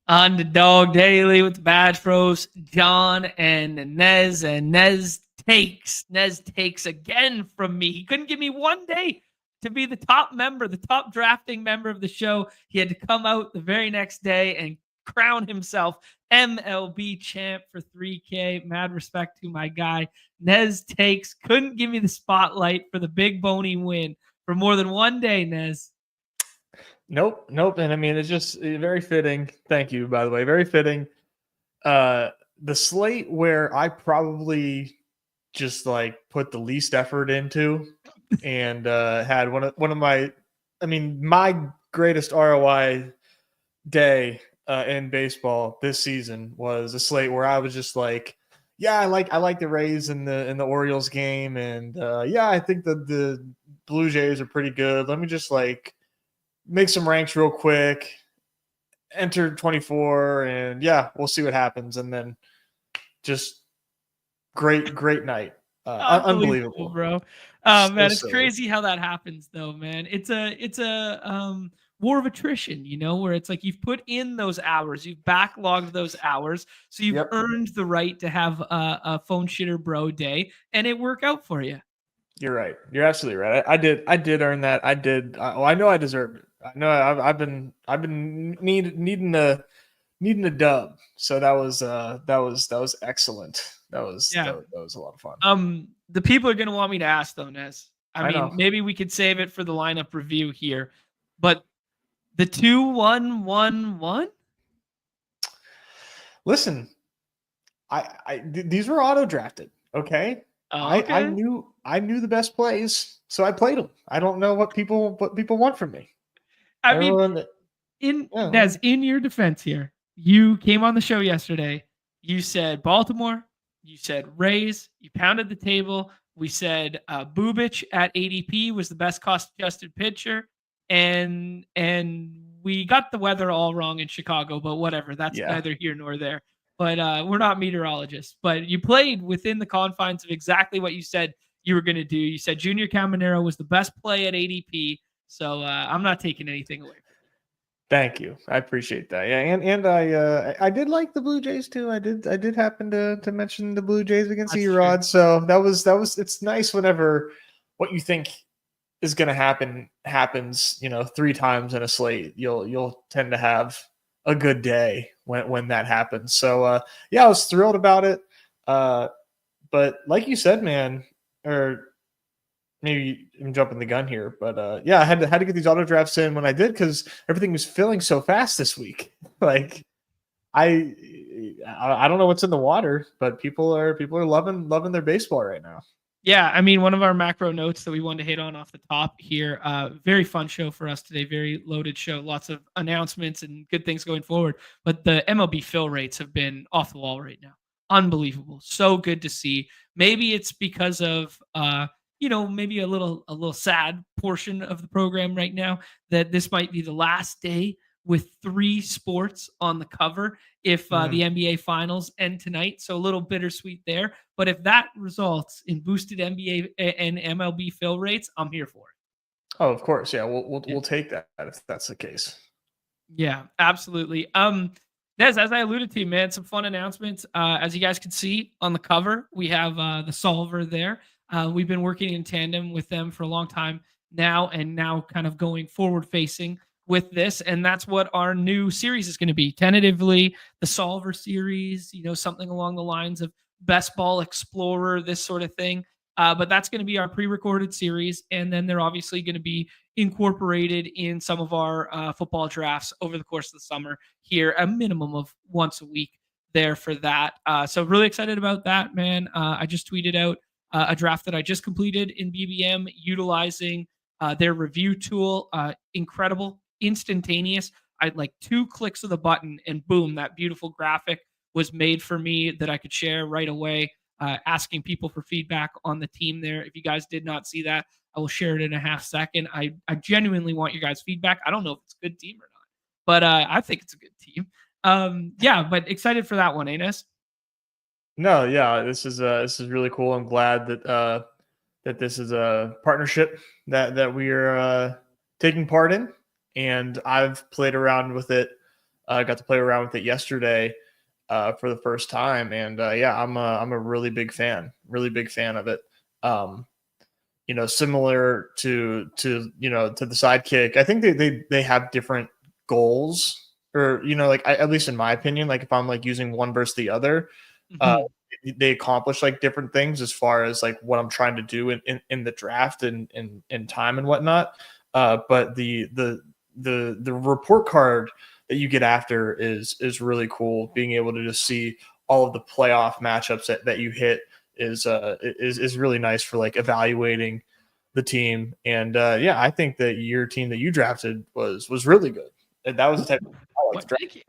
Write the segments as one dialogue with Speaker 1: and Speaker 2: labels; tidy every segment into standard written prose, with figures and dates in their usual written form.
Speaker 1: Underdog Daily with the Badge Bros, John and Nez. And Nez takes again from me. He couldn't give me one day to be the top member, the top drafting member of the show. He had to come out the very next day and crown himself MLB champ for 3K. Mad respect to my guy. Nez takes couldn't give me the spotlight for the big bony win for more than one day, Nez.
Speaker 2: Nope. And I mean, it's just very fitting. Thank you, by the way. Very fitting. The slate where I probably just like put the least effort into and had one of my, I mean, my greatest ROI day in baseball this season was a slate where I was just like, yeah, I like the Rays in the Orioles game, and yeah, I think the Blue Jays are pretty good. Let me just like make some ranks real quick, enter 24, and yeah, we'll see what happens. And then just great night. Unbelievable,
Speaker 1: bro.
Speaker 2: So
Speaker 1: Man, it's
Speaker 2: silly.
Speaker 1: crazy how that happens though, man. It's a war of attrition, where it's like you've put in those hours, you've backlogged those hours, so you've earned the right to have a phone shitter bro day, and it work out for you.
Speaker 2: You're right. You're absolutely right. I did earn that. I know I deserve it. I know I've been needing a dub. So that was excellent. That was a lot of fun.
Speaker 1: The people are gonna want me to ask though, Nez. I mean,
Speaker 2: know.
Speaker 1: maybe we could save it for the lineup review here, but the 2-1-1-1.
Speaker 2: Listen, these were auto drafted. Okay.
Speaker 1: Okay.
Speaker 2: I knew the best plays, so I played them. I don't know what people want from me.
Speaker 1: I mean, Nez, in your defense here, you came on the show yesterday. You said Baltimore. You said Rays. You pounded the table. We said Bubic at ADP was the best cost-adjusted pitcher, and we got the weather all wrong in Chicago, but whatever. That's neither here nor there. But we're not meteorologists. But you played within the confines of exactly what you said you were going to do. You said Junior Caminero was the best play at ADP, so I'm not taking anything away.
Speaker 2: Thank you. I appreciate that. Yeah, and I did like the Blue Jays too. I did happen to mention the Blue Jays against Erod. So that was it's nice whenever what you think is going to happen happens, 3 times in a slate. You'll tend to have a good day when that happens. So yeah, I was thrilled about it. But like you said, man, or maybe I'm jumping the gun here, but yeah, I had to get these auto drafts in when I did because everything was filling so fast this week. Like I don't know what's in the water, but people are loving their baseball right now.
Speaker 1: Yeah, I mean, one of our macro notes that we wanted to hit on off the top here. Very fun show for us today. Very loaded show. Lots of announcements and good things going forward. But the MLB fill rates have been off the wall right now. Unbelievable. So good to see. Maybe it's because of maybe a little sad portion of the program right now that this might be the last day with 3 sports on the cover if the NBA finals end tonight. So a little bittersweet there. But if that results in boosted NBA and MLB fill rates, I'm here for it.
Speaker 2: Oh, of course. Yeah. We'll take that if that's the case.
Speaker 1: Yeah, absolutely. Nez, as I alluded to, man, some fun announcements. As you guys can see on the cover, we have the solver there. We've been working in tandem with them for a long time now, and now kind of going forward facing with this. And that's what our new series is going to be. Tentatively, the Solver series, something along the lines of Best Ball Explorer, this sort of thing. But that's going to be our pre-recorded series. And then they're obviously going to be incorporated in some of our football drafts over the course of the summer here, a minimum of once a week there for that. So really excited about that, man. I just tweeted out a draft that I just completed in BBM utilizing their review tool. Incredible, instantaneous. I like 2 clicks of the button and boom, that beautiful graphic was made for me that I could share right away, asking people for feedback on the team there. If you guys did not see that, I will share it in a half second. I genuinely want your guys' feedback. I don't know if it's a good team or not, but I think it's a good team. Yeah, but excited for that one, Enes.
Speaker 2: No, yeah, this is really cool. I'm glad that that this is a partnership that we are taking part in, and I've played around with it Got to play around with it yesterday for the first time, and yeah, I'm a really big fan of it. Similar to to the sidekick. I think they have different goals, or like at least in my opinion, like if I'm like using one versus the other, uh,
Speaker 1: Mhm.
Speaker 2: they accomplish like different things as far as like what I'm trying to do in the draft and in time and whatnot. But the report card that you get after is really cool. Being able to just see all of the playoff matchups that you hit is really nice for like evaluating the team. And yeah, I think that your team that you drafted was really good. And that was the type of I like
Speaker 1: Well,
Speaker 2: to draft.
Speaker 1: thank you.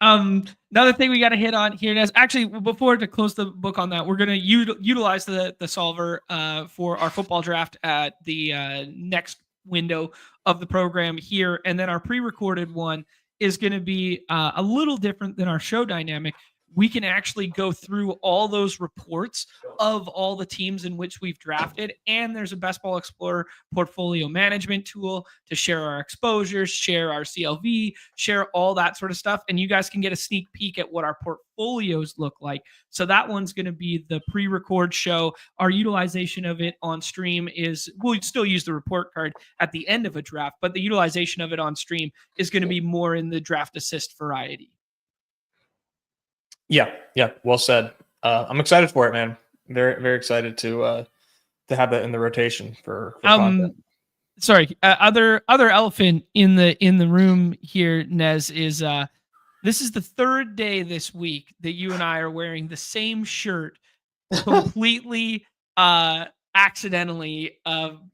Speaker 1: Another thing we got to hit on here is actually before to close the book on that, we're going to utilize the solver for our football draft at the next window of the program here, and then our pre-recorded one is going to be a little different than our show dynamic. We can actually go through all those reports of all the teams in which we've drafted, and there's a Best Ball Explorer portfolio management tool to share our exposures, share our CLV, share all that sort of stuff. And you guys can get a sneak peek at what our portfolios look like. So that one's going to be the pre-record show. Our utilization of it on stream is we'll still use the report card at the end of a draft, but the utilization of it on stream is going to be more in the draft assist variety.
Speaker 2: Yeah, yeah, well said. I'm excited for it, man. Very, very excited to have that in the rotation for content.
Speaker 1: Sorry, other elephant in the room here, Nez, is this is the third day this week that you and I are wearing the same shirt completely accidentally.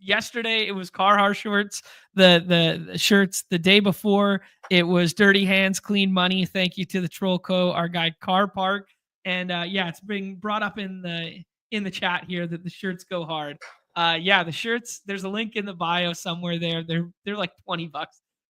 Speaker 1: Yesterday it was Carhartt shorts. The shirts the day before it was Dirty Hands, Clean Money. Thank you to the Troll Co, our guy Car Park. And yeah, it's being brought up in the chat here that the shirts go hard. Yeah, the shirts. There's a link in the bio somewhere there. They're like $20.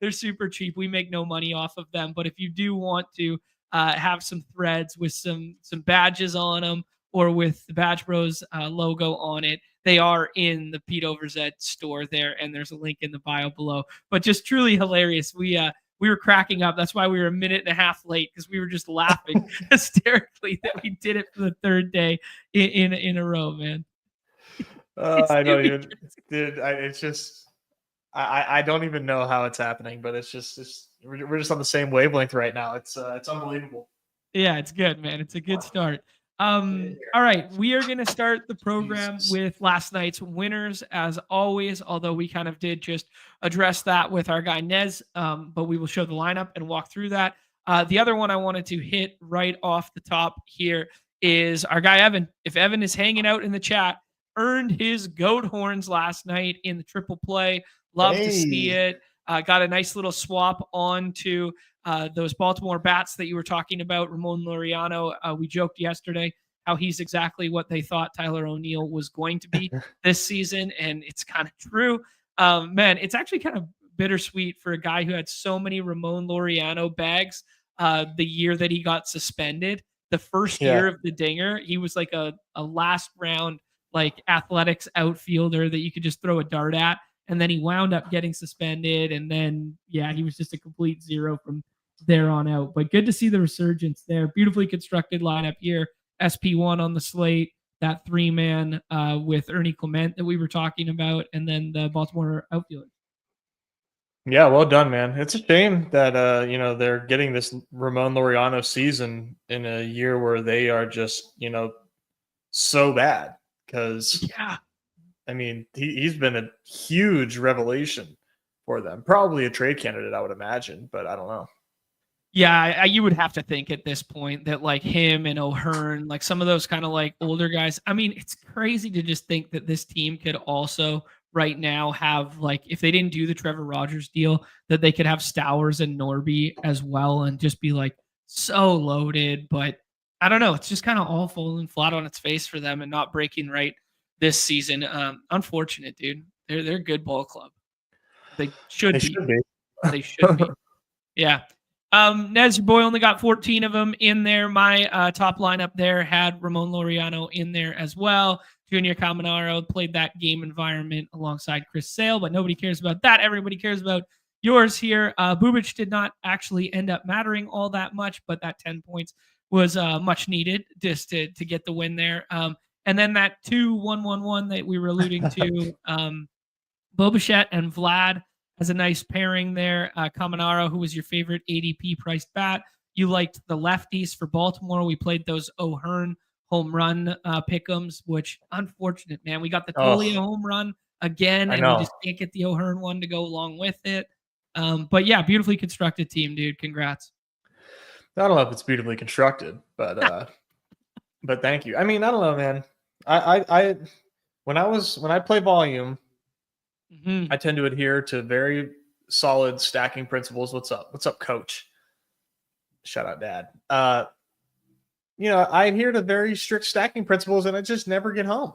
Speaker 1: They're super cheap. We make no money off of them. But if you do want to have some threads with some badges on them, or with the Badge Bros logo on it, they are in the Pete Overzet store there, and there's a link in the bio below. But just truly hilarious. We were cracking up. That's why we were a minute and a half late, because we were just laughing hysterically that we did it for the third day in a row, man.
Speaker 2: I don't even, dude. It's just I don't even know how it's happening, but we're just on the same wavelength right now. It's unbelievable.
Speaker 1: Yeah, it's good, man. It's a good start. All right, we are going to start the program
Speaker 2: Jesus.
Speaker 1: with last night's winners, as always, although we kind of did just address that with our guy Nez, but we will show the lineup and walk through that. The other one I wanted to hit right off the top here is our guy Evan. If Evan is hanging out in the chat, earned his goat horns last night in the triple play. Love to see it. Got a nice little swap onto those Baltimore bats that you were talking about, Ramon Laureano. We joked yesterday how he's exactly what they thought Tyler O'Neill was going to be this season, and it's kind of true. Man, it's actually kind of bittersweet for a guy who had so many Ramon Laureano bags the year that he got suspended. The first year of the dinger, he was like a last round like athletics outfielder that you could just throw a dart at. And then he wound up getting suspended. And then, yeah, he was just a complete zero from there on out. But good to see the resurgence there. Beautifully constructed lineup here. SP1 on the slate, that 3-man with Ernie Clement that we were talking about, and then the Baltimore outfielders.
Speaker 2: Yeah, well done, man. It's a shame that they're getting this Ramon Laureano season in a year where they are just so bad, because
Speaker 1: Yeah.
Speaker 2: I mean he's been a huge revelation for them. Probably a trade candidate, I would imagine, but I don't know.
Speaker 1: Yeah, you would have to think at this point that like him and O'Hearn, like some of those kind of like older guys. I mean, it's crazy to just think that this team could also right now have like, if they didn't do the Trevor Rogers deal, that they could have Stowers and Norby as well and just be like so loaded. But I don't know. It's just kind of all falling flat on its face for them and not breaking right this season. Unfortunate, dude. They're a good ball club. They should be. They should be. Yeah. Nez, your boy only got 14 of them in there. My top lineup there had Ramon Laureano in there as well. Junior Caminaro played that game environment alongside Chris Sale, but nobody cares about that. Everybody cares about yours here. Bubic did not actually end up mattering all that much, but that 10 points was much needed just to get the win there. And then that 2-1-1-1 that we were alluding to, Bobichette and Vlad as a nice pairing there. Caminaro, who was your favorite ADP priced bat. You liked the lefties for Baltimore. We played those O'Hearn home run pick'ems, which unfortunate, man. We got the Tolia home run again, and we just can't get the O'Hearn one to go along with it. But yeah, beautifully constructed team, dude. Congrats.
Speaker 2: I don't know if it's beautifully constructed, but but thank you. I mean, I don't know, man. I when I play volume, I tend to adhere to very solid stacking principles. What's up? What's up, coach? Shout out, Dad. I adhere to very strict stacking principles, and I just never get home.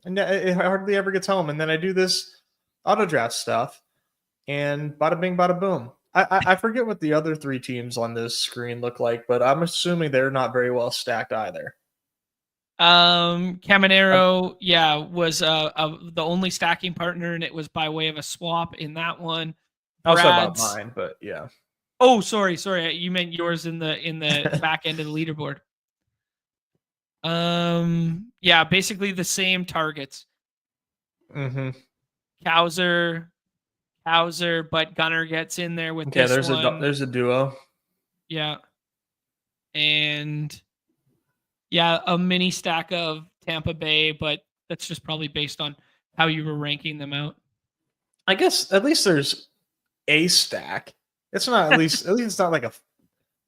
Speaker 2: And it hardly ever gets home. And then I do this auto draft stuff, and bada bing, bada boom. I forget what the other three teams on this screen look like, but I'm assuming they're not very well stacked either.
Speaker 1: Caminero, was the only stacking partner, and it was by way of a swap in that one.
Speaker 2: Also about mine, but yeah.
Speaker 1: Oh, sorry. You meant yours in the back end of the leaderboard. Basically the same targets.
Speaker 2: Mm-hmm.
Speaker 1: Hauser, but Gunner gets in there with this one.
Speaker 2: There's a duo.
Speaker 1: Yeah. And a mini stack of Tampa Bay, but that's just probably based on how you were ranking them out.
Speaker 2: I guess at least there's a stack. It's not at least it's not like a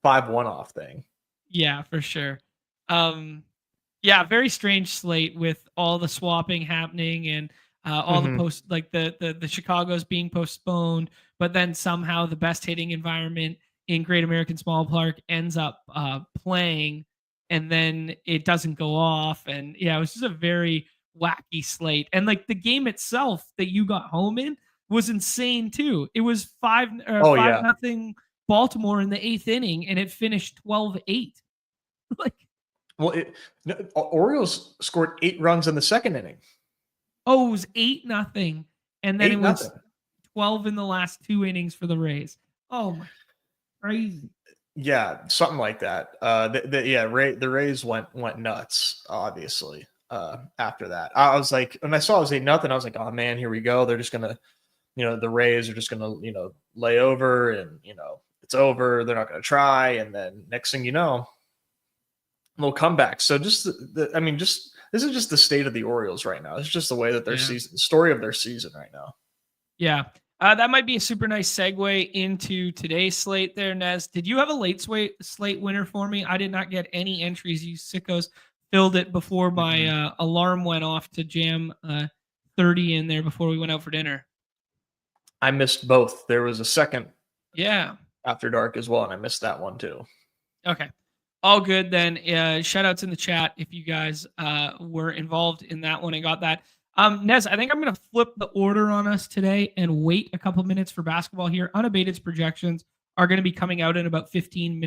Speaker 2: 5-1 off thing. Yeah,
Speaker 1: for sure. Very strange slate with all the swapping happening and all the post, like the Chicago's being postponed, but then somehow the best hitting environment in Great American Small Park ends up playing, and then it doesn't go off. And it was just a very wacky slate. And like the game itself that you got home in was insane too. It was 5-0 Baltimore in the 8th inning, and it finished 12-8.
Speaker 2: Orioles scored 8 runs in the 2nd inning.
Speaker 1: Oh, it was 8-0, and then it was 12 in the last 2 innings for the Rays. Oh my, crazy.
Speaker 2: Yeah, something like that. The Rays went nuts. Obviously, after that, I was like, when I saw it was 8-0, I was like, oh man, here we go. They're just gonna, the Rays are just gonna, lay over, and it's over. They're not gonna try, and then next thing you know, little comeback. So just this is just the state of the Orioles right now. It's just the way that their story of their season right now. Yeah.
Speaker 1: That might be a super nice segue into today's slate there, Nez. Did you have a late slate winner for me? I did not get any entries. You sickos filled it before my alarm went off to jam 30 in there before we went out for dinner.
Speaker 2: I missed both. There was a second After Dark as well, and I missed that one too.
Speaker 1: Okay. All good then. Shout outs in the chat if you guys were involved in that one and got that. Nez, I think I'm going to flip the order on us today and wait a couple minutes for basketball here. Unabated's projections are going to be coming out in about 15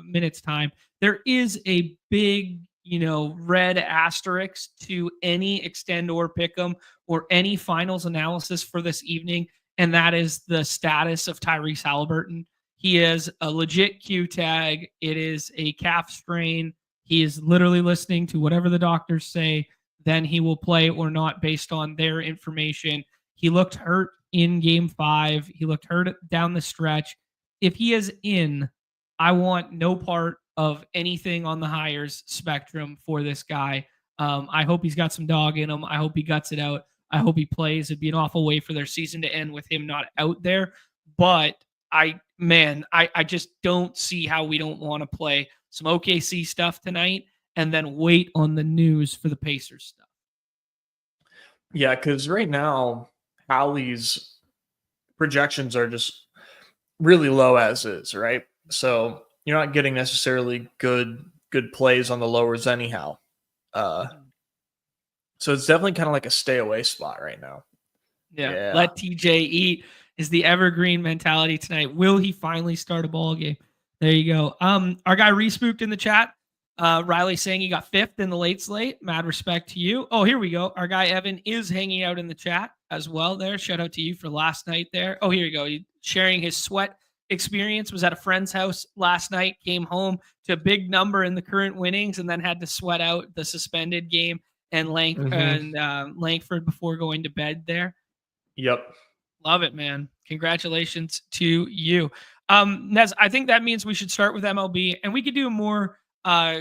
Speaker 1: minutes time. There is a big, red asterisk to any extend or pick'em or any finals analysis for this evening, and that is the status of Tyrese Halliburton. He is a legit Q tag. It is a calf strain. He is literally listening to whatever the doctors say. Then he will play or not based on their information. He looked hurt in game 5. He looked hurt down the stretch. If he is in, I want no part of anything on the hires spectrum for this guy. I hope he's got some dog in him. I hope he guts it out. I hope he plays. It'd be an awful way for their season to end with him not out there. But I just don't see how we don't want to play some OKC stuff tonight and then wait on the news for the Pacers stuff.
Speaker 2: Yeah, because right now, Hallie's projections are just really low as is, right? So you're not getting necessarily good plays on the lowers anyhow. So it's definitely kind of like a stay away spot right now.
Speaker 1: Yeah. Let TJ eat is the evergreen mentality tonight. Will he finally start a ball game? There you go. Our guy Respooked in the chat. Riley saying he got 5th in the late slate. Mad respect to you. Oh, here we go. Our guy Evan is hanging out in the chat. as well there. Shout out to you for last night there. Oh, here you go. He sharing his sweat experience, was at a friend's house last night, came home to a big number in the current winnings, and then had to sweat out the suspended game and Langford before going to bed there.
Speaker 2: Yep.
Speaker 1: Love it, man. Congratulations to you. Nez, I think that means we should start with MLB, and we could do a more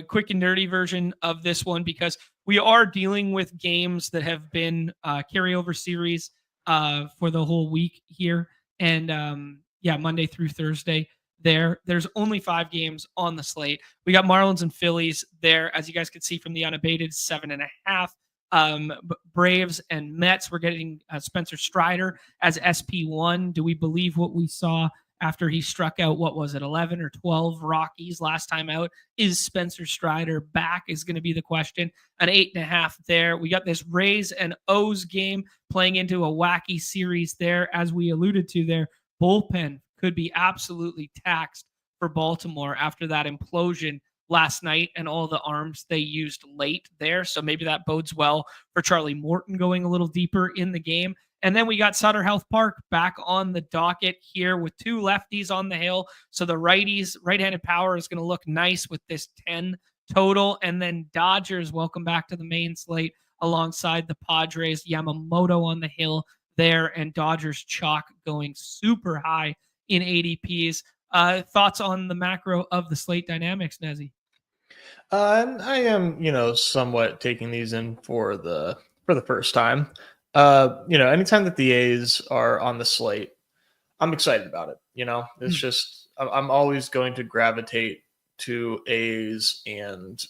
Speaker 1: quick and dirty version of this one because we are dealing with games that have been carryover series for the whole week here. And Monday through Thursday there's only 5 games on the slate. We got Marlins and Phillies there, as you guys can see from the Unabated, 7.5. Braves and Mets. We're getting Spencer Strider as SP1. Do we believe what we saw after he struck out, what was it, 11 or 12 Rockies last time out? Is Spencer Strider back is going to be the question. An 8.5 there. We got this Rays and O's game playing into a wacky series there. As we alluded to there, bullpen could be absolutely taxed for Baltimore after that implosion last night and all the arms they used late there. So maybe that bodes well for Charlie Morton going a little deeper in the game. And then we got Sutter Health Park back on the docket here with 2 lefties on the hill. So the right-handed power is going to look nice with this 10 total. And then Dodgers, welcome back to the main slate alongside the Padres. Yamamoto on the hill there, and Dodgers chalk going super high in ADPs. Thoughts on the macro of the slate dynamics, Nezzy?
Speaker 2: I am, somewhat taking these in for the first time. Anytime that the A's are on the slate, I'm excited about it. It's just I'm always going to gravitate to A's and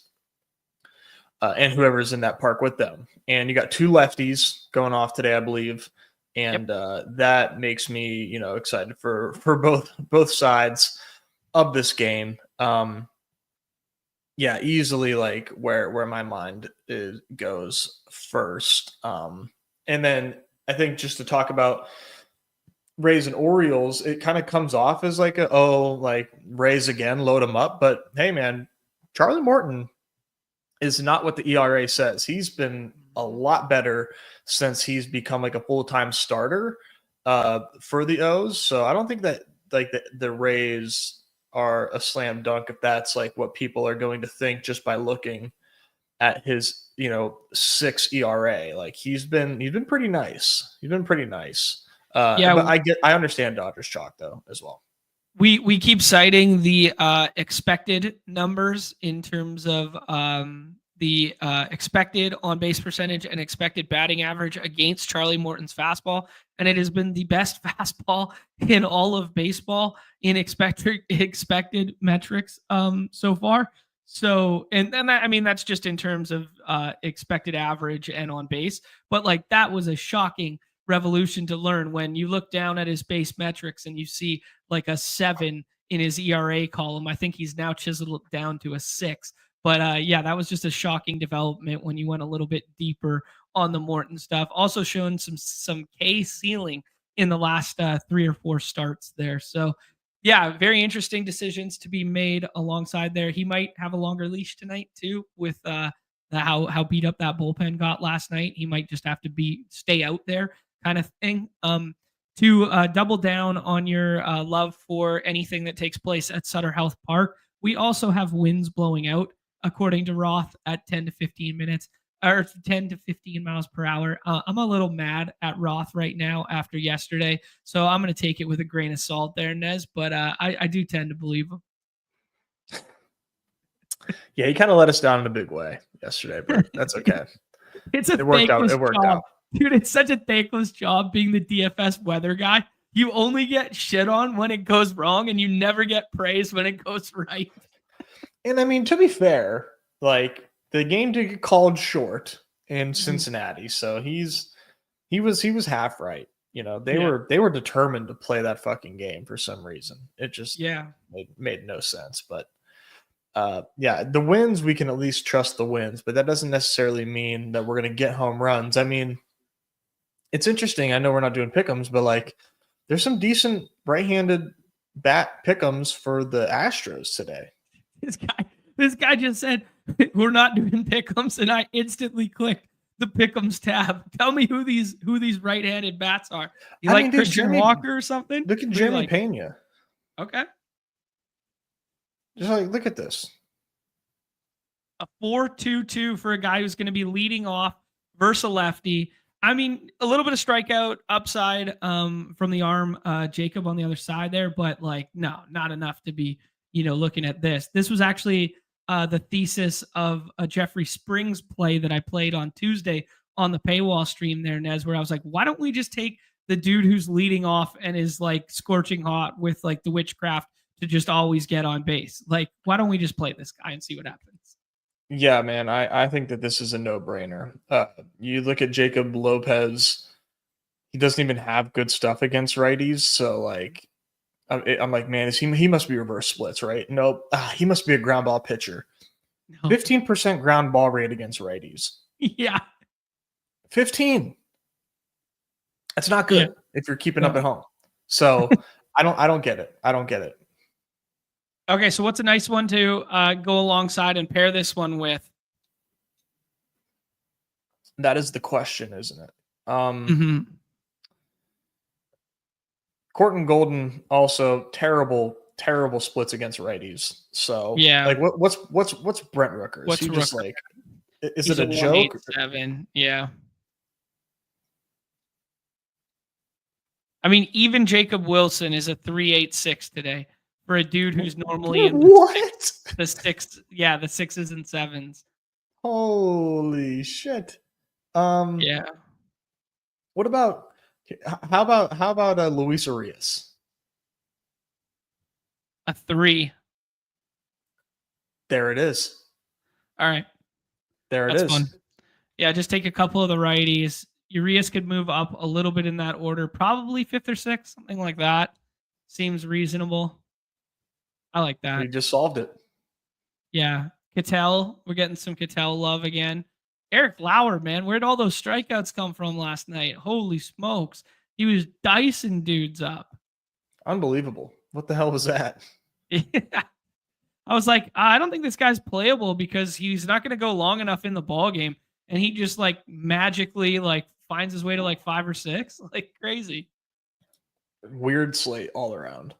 Speaker 2: whoever's in that park with them. And you got 2 lefties going off today, I believe, and that makes me excited for both sides of this game. Easily like where my mind goes first. And then I think just to talk about Rays and Orioles, it kind of comes off as like Rays again, load them up. But hey, man, Charlie Morton is not what the ERA says. He's been a lot better since he's become like a full-time starter for the O's. So I don't think that like the Rays are a slam dunk if that's like what people are going to think just by looking at his 6 ERA. Like he's been pretty nice. But I understand Dodgers chalk though as well.
Speaker 1: We keep citing the expected numbers in terms of the expected on base percentage and expected batting average against Charlie Morton's fastball. And it has been the best fastball in all of baseball in expected metrics so far. So, and that's just in terms of expected average and on base. But like that was a shocking revolution to learn when you look down at his base metrics and you see like a 7 in his ERA column. I think he's now chiseled down to a 6. But that was just a shocking development when you went a little bit deeper on the Morton stuff. Also showing some K ceiling in the last 3 or 4 starts there. So very interesting decisions to be made alongside there. He might have a longer leash tonight too with how beat up that bullpen got last night. He might just have to stay out there kind of thing. To double down on your love for anything that takes place at Sutter Health Park, we also have winds blowing out, according to Roth, at 10 to 15 minutes or 10 to 15 miles per hour. I'm a little mad at Roth right now after yesterday, so I'm going to take it with a grain of salt there, Nez, but I do tend to believe him.
Speaker 2: Yeah, he kind of let us down in a big way yesterday, but that's okay.
Speaker 1: It worked out. Dude, it's such a thankless job being the DFS weather guy. You only get shit on when it goes wrong, and you never get praise when it goes right.
Speaker 2: And I mean, to be fair, like the game did get called short in Cincinnati, so he was half right. They were determined to play that fucking game for some reason. It just made no sense. But the wins, we can at least trust the wins, but that doesn't necessarily mean that we're gonna get home runs. I mean, it's interesting. I know we're not doing pick'ems, but like there's some decent right-handed bat pick'ems for the Astros today.
Speaker 1: This guy just said we're not doing pick'ems, and I instantly clicked. the Pick'ems tab. Tell me who these right-handed bats are. You
Speaker 2: I
Speaker 1: like
Speaker 2: mean, dude,
Speaker 1: Christian Walker or something?
Speaker 2: Look at
Speaker 1: Who do you
Speaker 2: Jeremy
Speaker 1: like?
Speaker 2: Pena.
Speaker 1: Okay.
Speaker 2: Just like, look at this.
Speaker 1: A 4.22 for a guy who's going to be leading off versus a lefty. I mean, a little bit of strikeout upside from the arm, Jacob on the other side there, but like, no, not enough to be, looking at this. This was actually the thesis of a Jeffrey Springs play that I played on Tuesday on the paywall stream there, Nez, where I was like, why don't we just take the dude who's leading off and is like scorching hot with like the witchcraft to just always get on base? Like, why don't we just play this guy and see what happens?
Speaker 2: Yeah, man, I think that this is a no-brainer. You look at Jacob Lopez, he doesn't even have good stuff against righties. So, like, I'm like, man, he must be reverse splits, right? Nope. He must be a ground ball pitcher.
Speaker 1: No.
Speaker 2: 15% ground ball rate against righties.
Speaker 1: Yeah.
Speaker 2: 15. That's not good if you're keeping up
Speaker 1: No.
Speaker 2: at home. So I don't get it. I don't get it.
Speaker 1: Okay, so what's a nice one to go alongside and pair this one with?
Speaker 2: That is the question, isn't it? Corton Golden also terrible splits against righties. So
Speaker 1: yeah,
Speaker 2: like what's Brent Rooker? Is he just like, is
Speaker 1: He's
Speaker 2: it a joke?
Speaker 1: 187. Yeah. I mean, even Jacob Wilson is a 3.86 today for a dude who's normally in the sixes and sevens.
Speaker 2: Holy shit.
Speaker 1: Yeah.
Speaker 2: What about how about Luis Arias?
Speaker 1: A 3.
Speaker 2: There it is.
Speaker 1: All right.
Speaker 2: That's
Speaker 1: fun. Yeah, just take a couple of the righties. Urias could move up a little bit in that order, probably 5th or 6th, something like that. Seems reasonable. I like that.
Speaker 2: You just solved it.
Speaker 1: Yeah. Cattell, we're getting some Cattell love again. Eric Lauer, man, where'd all those strikeouts come from last night? Holy smokes. He was dicing dudes up.
Speaker 2: Unbelievable. What the hell was that?
Speaker 1: Yeah. I was like, I don't think this guy's playable because he's not going to go long enough in the ball game. And he just like magically like finds his way to like 5 or 6, like crazy.
Speaker 2: Weird slate all around.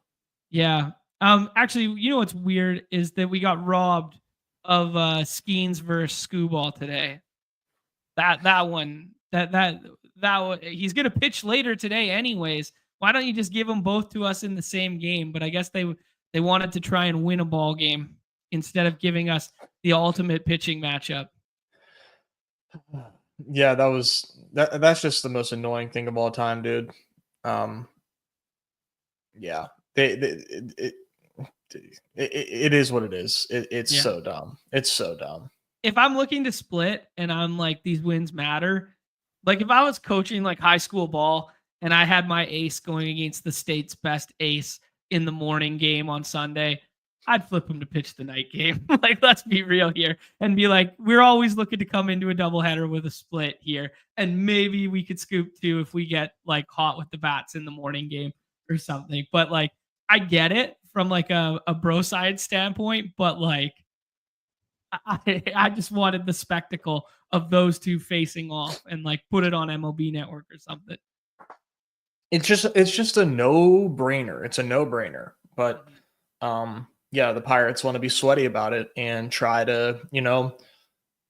Speaker 1: Yeah. Actually, you know what's weird is that we got robbed of Skeens versus Scooball today. That one he's gonna pitch later today anyways. Why don't you just give them both to us in the same game? But I guess they wanted to try and win a ball game instead of giving us the ultimate pitching matchup.
Speaker 2: Yeah, that's just the most annoying thing of all time, dude. Yeah, it is what it is. It's so dumb. It's so dumb.
Speaker 1: If I'm looking to split and I'm like, these wins matter, like if I was coaching like high school ball and I had my ace going against the state's best ace in the morning game on Sunday, I'd flip him to pitch the night game. Like, let's be real here and be like, we're always looking to come into a doubleheader with a split here. And maybe we could scoop 2 if we get like hot with the bats in the morning game or something. But like, I get it from like a bro side standpoint, but like, I just wanted the spectacle of those two facing off and like put it on MLB Network or something.
Speaker 2: It's just a no-brainer. It's a no-brainer. But yeah, the Pirates want to be sweaty about it and try to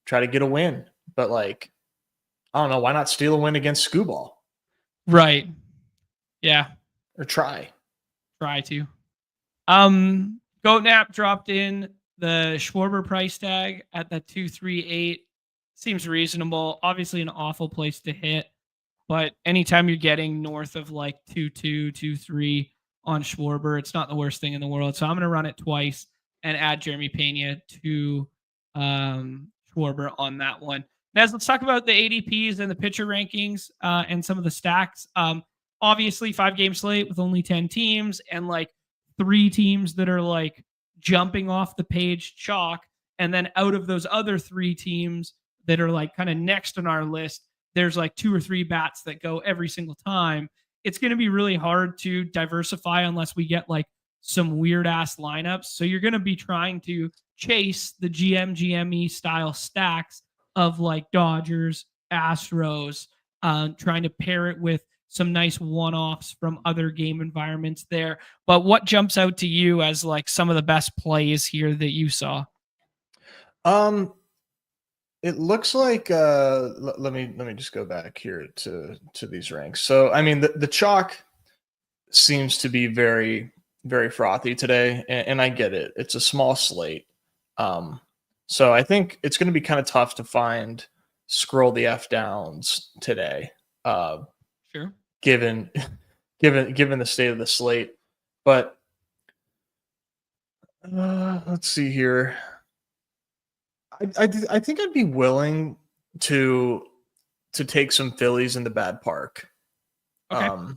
Speaker 2: get a win. But like, I don't know, why not steal a win against Scooball?
Speaker 1: Right. Yeah.
Speaker 2: Or try
Speaker 1: to. GoatNap dropped in the Schwarber price tag at that 238. Seems reasonable. Obviously an awful place to hit, but anytime you're getting north of like 2.2, 2.3 on Schwarber, it's not the worst thing in the world. So I'm going to run it twice and add Jeremy Pena to Schwarber on that one. Now, let's talk about the ADPs and the pitcher rankings and some of the stacks. Obviously 5-game slate with only 10 teams and like 3 teams that are like jumping off the page chalk. And then out of those other 3 teams that are like kind of next on our list, there's like 2 or 3 bats that go every single time. It's going to be really hard to diversify unless we get like some weird ass lineups. So you're going to be trying to chase the GME style stacks of like Dodgers, Astros, trying to pair it with some nice one-offs from other game environments there. But what jumps out to you as like some of the best plays here that you saw?
Speaker 2: Um, it looks like let me just go back here to these ranks. So I mean the chalk seems to be very very frothy today, and I get it. It's a small slate. Um, so I think it's going to be kind of tough to find scroll the F downs today.
Speaker 1: Sure.
Speaker 2: Given given the state of the slate. But let's see here. I think I'd be willing to take some Phillies in the bad park.
Speaker 1: Okay.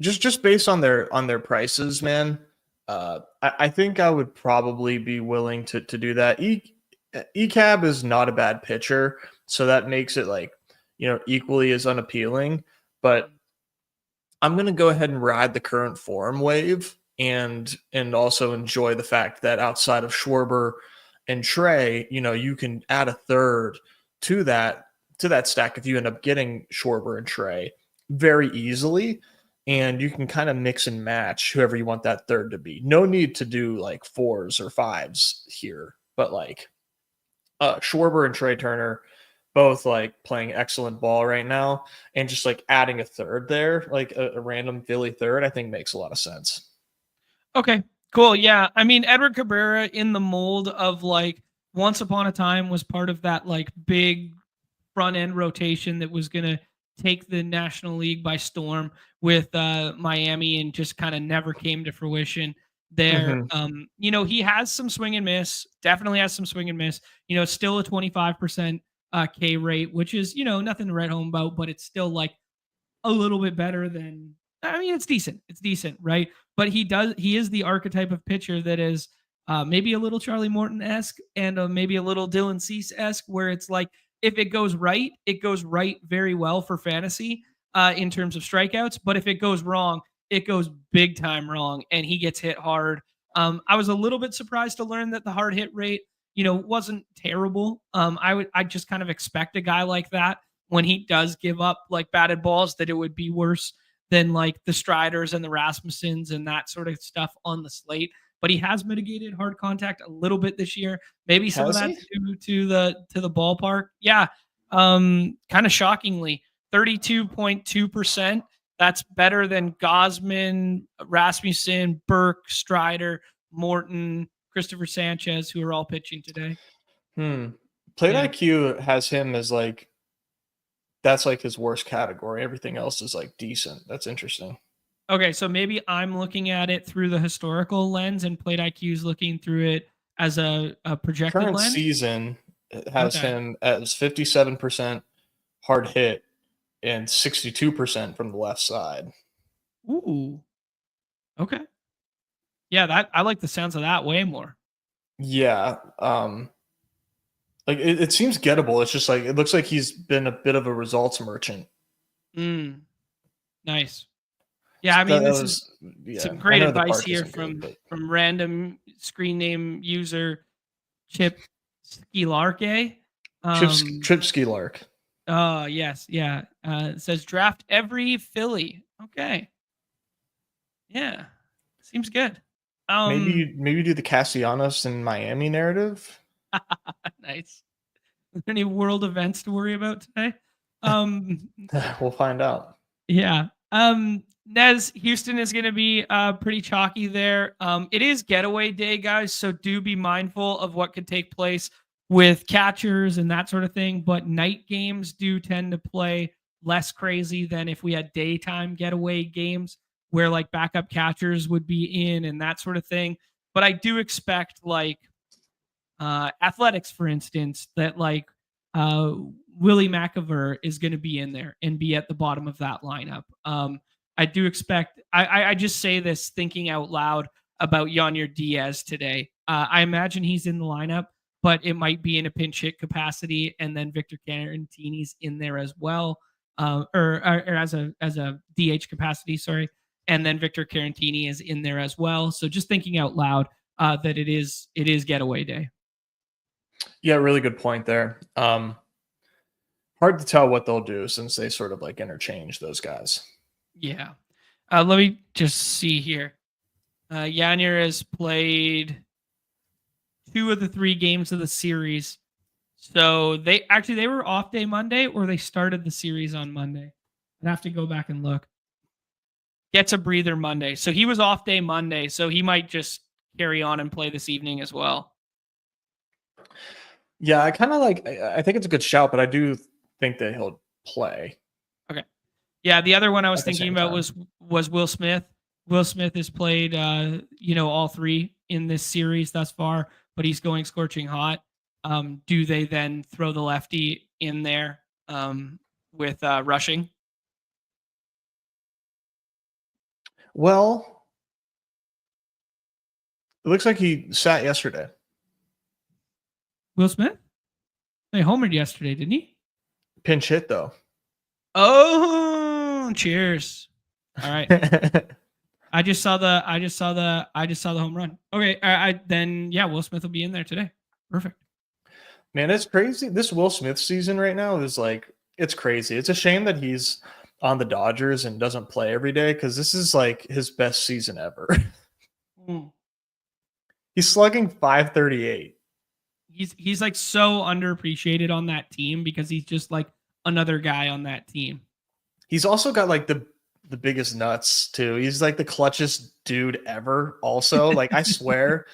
Speaker 2: Just based on their prices, man. I think I would probably be willing to do that. ECAB is not a bad pitcher, so that makes it like equally as unappealing. But I'm gonna go ahead and ride the current form wave and also enjoy the fact that outside of Schwarber and Trey, you can add a third to that stack if you end up getting Schwarber and Trey very easily. And you can kind of mix and match whoever you want that third to be. No need to do like fours or fives here, but like Schwarber and Trey Turner both like playing excellent ball right now, and just like adding a third there, like a random Philly third, I think makes a lot of sense.
Speaker 1: Okay, cool. Yeah. I mean, Edward Cabrera in the mold of like once upon a time was part of that like big front end rotation that was going to take the National League by storm with Miami and just kind of never came to fruition there.
Speaker 2: Mm-hmm.
Speaker 1: He has some swing and miss, definitely has some swing and miss, still a 25% K rate, which is, nothing to write home about, but it's still like a little bit better than, I mean, it's decent. It's decent, right? But he is the archetype of pitcher that is maybe a little Charlie Morton-esque and maybe a little Dylan Cease-esque, where it's like, if it goes right, it goes right very well for fantasy in terms of strikeouts. But if it goes wrong, it goes big time wrong, and he gets hit hard. I was a little bit surprised to learn that the hard hit rate, wasn't terrible. I just kind of expect a guy like that when he does give up like batted balls that it would be worse than like the Striders and the Rasmussens and that sort of stuff on the slate. But he has mitigated hard contact a little bit this year. Maybe some of
Speaker 2: Has
Speaker 1: that
Speaker 2: he?
Speaker 1: to the ballpark. Yeah. Kind of shockingly, 32.2%. That's better than Gosman, Rasmussen, Burke, Strider, Morton, Christopher Sanchez, who are all pitching today.
Speaker 2: Plate
Speaker 1: Yeah.
Speaker 2: IQ has him as like that's like his worst category. Everything else is like decent. That's interesting.
Speaker 1: Okay, so maybe I'm looking at it through the historical lens and Plate IQ is looking through it as a projected
Speaker 2: Current
Speaker 1: lens.
Speaker 2: season has
Speaker 1: Okay.
Speaker 2: him as 57% hard hit and 62% from the left side.
Speaker 1: Ooh. Okay. Yeah, that I like the sounds of that way more.
Speaker 2: Yeah. Like it seems gettable. It's just like it looks like he's been a bit of a results merchant.
Speaker 1: Mm, nice. Yeah, I
Speaker 2: That
Speaker 1: mean, this is
Speaker 2: was yeah.
Speaker 1: some
Speaker 2: I
Speaker 1: great
Speaker 2: know the
Speaker 1: advice
Speaker 2: park
Speaker 1: here
Speaker 2: isn't good, but
Speaker 1: from random screen name user Chip Skilarke.
Speaker 2: Trip Ski Lark.
Speaker 1: Oh, yes, yeah. It says draft every Philly. Okay. Yeah. Seems good. Um
Speaker 2: Maybe do the Castellanos in Miami narrative.
Speaker 1: nice. Any world events to worry about today? Um
Speaker 2: We'll find out.
Speaker 1: yeah. Nez, Houston is going to be pretty chalky there. It is getaway day, guys, so do be mindful of what could take place with catchers and that sort of thing. But night games do tend to play less crazy than if we had daytime getaway games where like backup catchers would be in and that sort of thing. But I do expect like athletics, for instance, that like uh, Willie McAver is going to be in there and be at the bottom of that lineup. I do expect. I just say this thinking out loud about Yonyer Diaz today. I imagine he's in the lineup, but it might be in a pinch hit capacity, and then Victor Carantini's in there as well, or as a DH capacity. Sorry, and then Victor Carantini is in there as well. So just thinking out loud that it is getaway day.
Speaker 2: Yeah, really good point there. hard to tell what they'll do since they sort of like interchange those guys.
Speaker 1: Yeah. Let me just see here. Yanir has played 2 of the 3 games of the series. So they were off day Monday, or they started the series on Monday. I'd have to go back and look. Gets a breather Monday. So he was off day Monday. So he might just carry on and play this evening as well.
Speaker 2: Yeah, I think it's a good shout, but I do think that he'll play.
Speaker 1: Okay. Yeah, the other one I was thinking about was Will Smith. Will Smith has played all 3 in this series thus far, but he's going scorching hot. Do they then throw the lefty in there with rushing?
Speaker 2: Well, it looks like he sat yesterday.
Speaker 1: Will Smith? He homered yesterday, didn't he?
Speaker 2: Pinch hit though.
Speaker 1: Oh, cheers! All right. I just saw the home run. Okay, then Will Smith will be in there today. Perfect.
Speaker 2: Man, it's crazy. This Will Smith season right now is like, it's crazy. It's a shame that he's on the Dodgers and doesn't play every day, because this is like his best season ever. He's slugging .538.
Speaker 1: He's like so underappreciated on that team because he's just like another guy on that team.
Speaker 2: He's also got like the biggest nuts too. He's like the clutchest dude ever. Also, like I swear,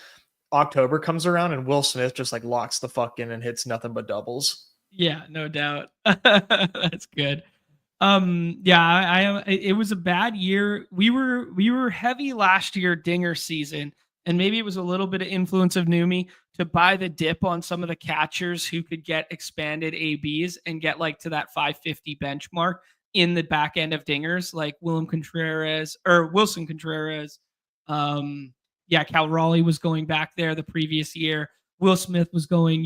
Speaker 2: October comes around and Will Smith just like locks the fuck in and hits nothing but doubles.
Speaker 1: Yeah, no doubt. That's good. It was a bad year. We were heavy last year dinger season, and maybe it was a little bit of influence of Numi to buy the dip on some of the catchers who could get expanded ABs and get like to that 550 benchmark in the back end of dingers, like Wilson Contreras. Cal Raleigh was going back there the previous year. Will Smith was going,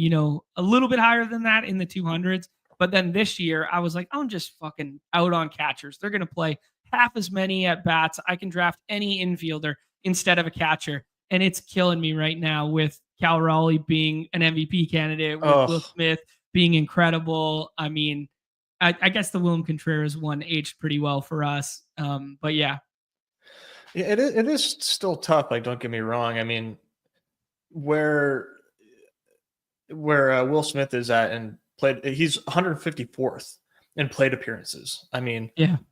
Speaker 1: a little bit higher than that in the 200s. But then this year, I was like, I'm just fucking out on catchers. They're going to play half as many at bats. I can draft any infielder instead of a catcher. And it's killing me right now with Cal Raleigh being an MVP candidate, with Will Smith being incredible. I mean, I guess the Wilson Contreras one aged pretty well for us. But yeah.
Speaker 2: Yeah, it is still tough. Like, don't get me wrong. I mean, where Will Smith is at and played, he's 154th in plate appearances. I mean,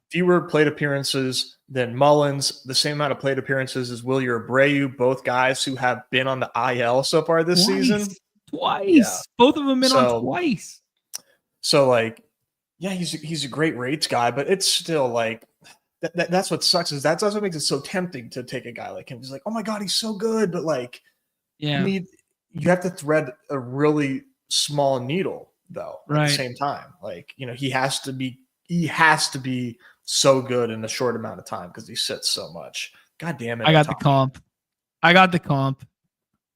Speaker 2: fewer plate appearances than Mullins, the same amount of plate appearances as Wilyer Abreu, both guys who have been on the IL so far this season.
Speaker 1: Twice. Yeah. Both of them been on twice.
Speaker 2: So like, yeah, he's a great rates guy, but it's still like that's what sucks, is that's what makes it so tempting to take a guy like him. He's like, oh my God, he's so good, but like, you have to thread a really small needle though at the same time. Like, he has to be so good in a short amount of time because he sits so much. God damn it.
Speaker 1: I got the comp.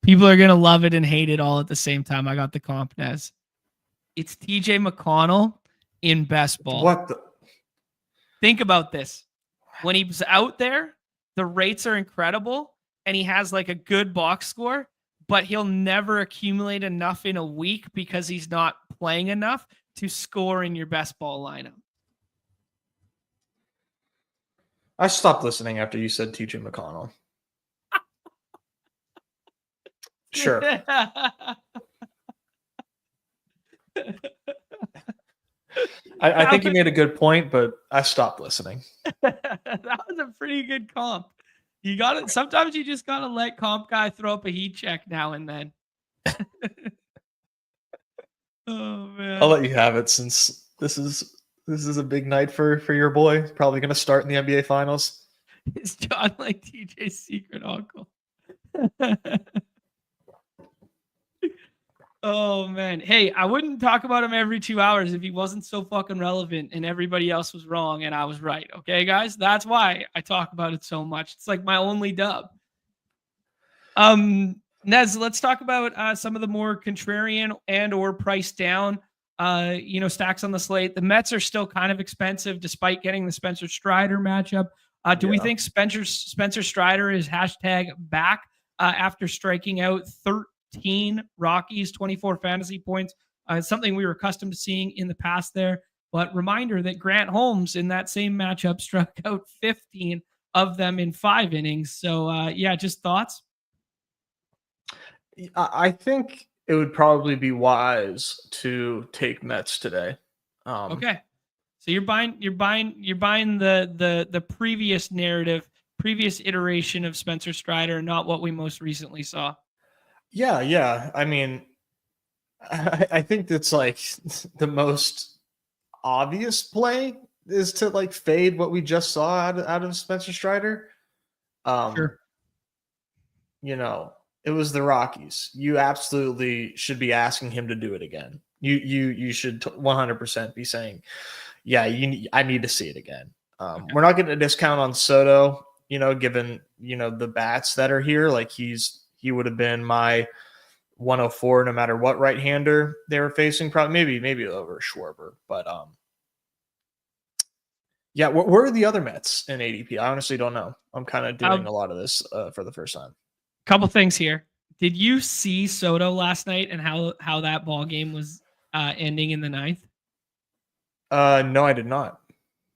Speaker 1: People are gonna love it and hate it all at the same time. I got the comp, Nez. It's TJ McConnell in best ball. Think about this. When he's out there, the rates are incredible and he has like a good box score, but he'll never accumulate enough in a week because he's not playing enough to score in your best ball lineup.
Speaker 2: I stopped listening after you said TJ McConnell. Sure. I think you made a good point, but I stopped listening.
Speaker 1: That was a pretty good comp. You got it. Sometimes you just gotta let comp guy throw up a heat check now and then. Oh man!
Speaker 2: I'll let you have it, since this is a big night for your boy. He's probably going to start in the NBA Finals.
Speaker 1: Is John like TJ's secret uncle? Oh man. Hey, I wouldn't talk about him every 2 hours if he wasn't so fucking relevant and everybody else was wrong and I was right. Okay, guys? That's why I talk about it so much. It's like my only dub. Nez, let's talk about some of the more contrarian and or priced down stacks on the slate. The Mets are still kind of expensive despite getting the Spencer Strider matchup. Do we think Spencer Strider is hashtag back after striking out 13 Rockies, 24 fantasy points It's something we were accustomed to seeing in the past there. But reminder that Grant Holmes in that same matchup struck out 15 of them in 5 innings. So yeah, just thoughts.
Speaker 2: I think it would probably be wise to take Mets today.
Speaker 1: Okay. So you're buying the previous narrative, previous iteration of Spencer Strider, not what we most recently saw.
Speaker 2: Yeah. I mean, I think that's like the most obvious play is to like fade what we just saw out of Spencer Strider. Um,
Speaker 1: Sure.
Speaker 2: you know, it was the Rockies. You absolutely should be asking him to do it again. You should 100% be saying, yeah, I need to see it again.
Speaker 1: Okay.
Speaker 2: We're not getting a discount on Soto, given the bats that are here. Like he would have been my 104 no matter what right-hander they were facing. Probably maybe over Schwarber, but yeah. Where are the other Mets in ADP? I honestly don't know. I'm kind of doing
Speaker 1: A
Speaker 2: a lot of this for the first time.
Speaker 1: couple things here. Did you see Soto last night and how that ball game was ending in the ninth?
Speaker 2: No, I did not.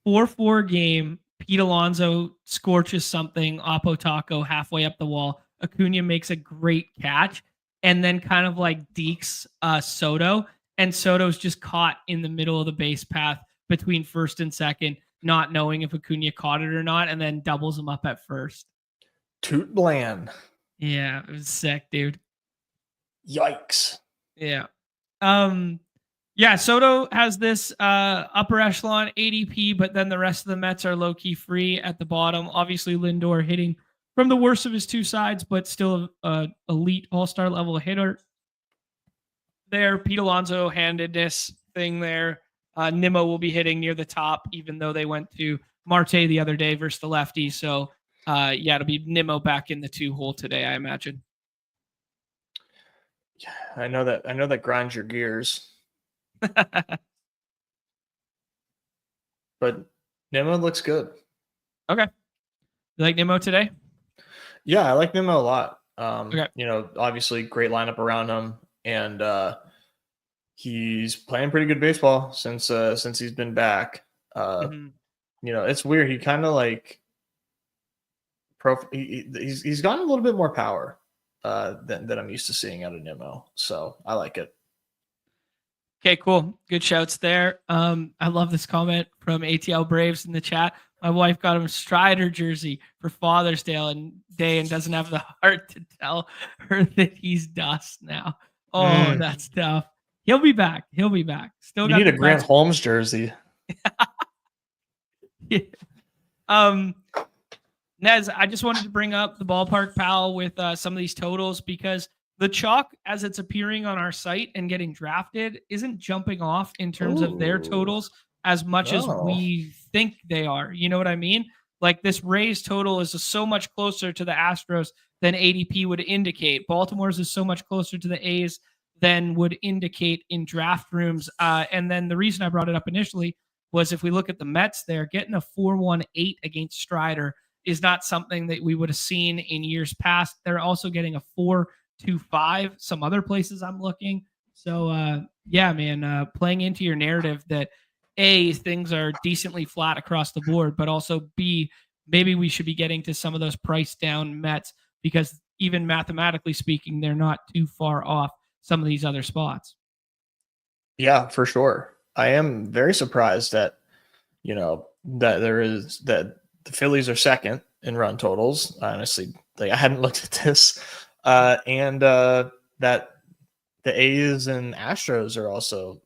Speaker 1: 4-4 game. Pete Alonso scorches something. Oppo Taco halfway up the wall. Acuna makes a great catch and then kind of like dekes Soto. And Soto's just caught in the middle of the base path between first and second, not knowing if Acuna caught it or not, and then doubles him up at first.
Speaker 2: Toot Bland.
Speaker 1: Yeah, it was sick, dude.
Speaker 2: Yikes.
Speaker 1: Yeah. Yeah, Soto has this upper echelon ADP, but then the rest of the Mets are low key free at the bottom. Obviously, Lindor hitting from the worst of his two sides, but still a elite all star level hitter. There, Pete Alonso handedness thing there. Nimmo will be hitting near the top, even though they went to Marte the other day versus the lefty. So, yeah, it'll be Nimmo back in the 2 hole today, I imagine.
Speaker 2: Yeah, I know that grinds your gears. But Nimmo looks good.
Speaker 1: Okay. You like Nimmo today?
Speaker 2: Yeah, I like Nimmo a lot.
Speaker 1: Okay.
Speaker 2: Obviously great lineup around him, and he's playing pretty good baseball since he's been back.
Speaker 1: Mhm.
Speaker 2: It's weird. He kind of like he's gotten a little bit more power than I'm used to seeing out of Nimmo. So I like it.
Speaker 1: Okay, cool. Good shouts there. I love this comment from ATL Braves in the chat. My wife got him a Strider jersey for Father's Day and doesn't have the heart to tell her that he's dust now. Oh, that's tough. He'll be back. He'll be back. Still
Speaker 2: You
Speaker 1: got
Speaker 2: need
Speaker 1: the
Speaker 2: a Grant
Speaker 1: best.
Speaker 2: Holmes jersey.
Speaker 1: um, Nez, I just wanted to bring up the ballpark pal with some of these totals because the chalk, as it's appearing on our site and getting drafted, isn't jumping off in terms of their
Speaker 2: Ooh,
Speaker 1: totals as much as
Speaker 2: no.
Speaker 1: we think they are. You know what I mean? Like this Rays total is so much closer to the Astros than ADP would indicate. Baltimore's is so much closer to the A's than would indicate in draft rooms. And then the reason I brought it up initially was if we look at the Mets, they're getting a 4.18 against Strider is not something that we would have seen in years past. They're also getting a 4.25 some other places I'm looking. So yeah, man, playing into your narrative that A, things are decently flat across the board, but also B, maybe we should be getting to some of those price down Mets because even mathematically speaking, they're not too far off some of these other spots.
Speaker 2: Yeah, for sure. I am very surprised that that the Phillies are second in run totals. Honestly, I hadn't looked at this, and that the A's and Astros are also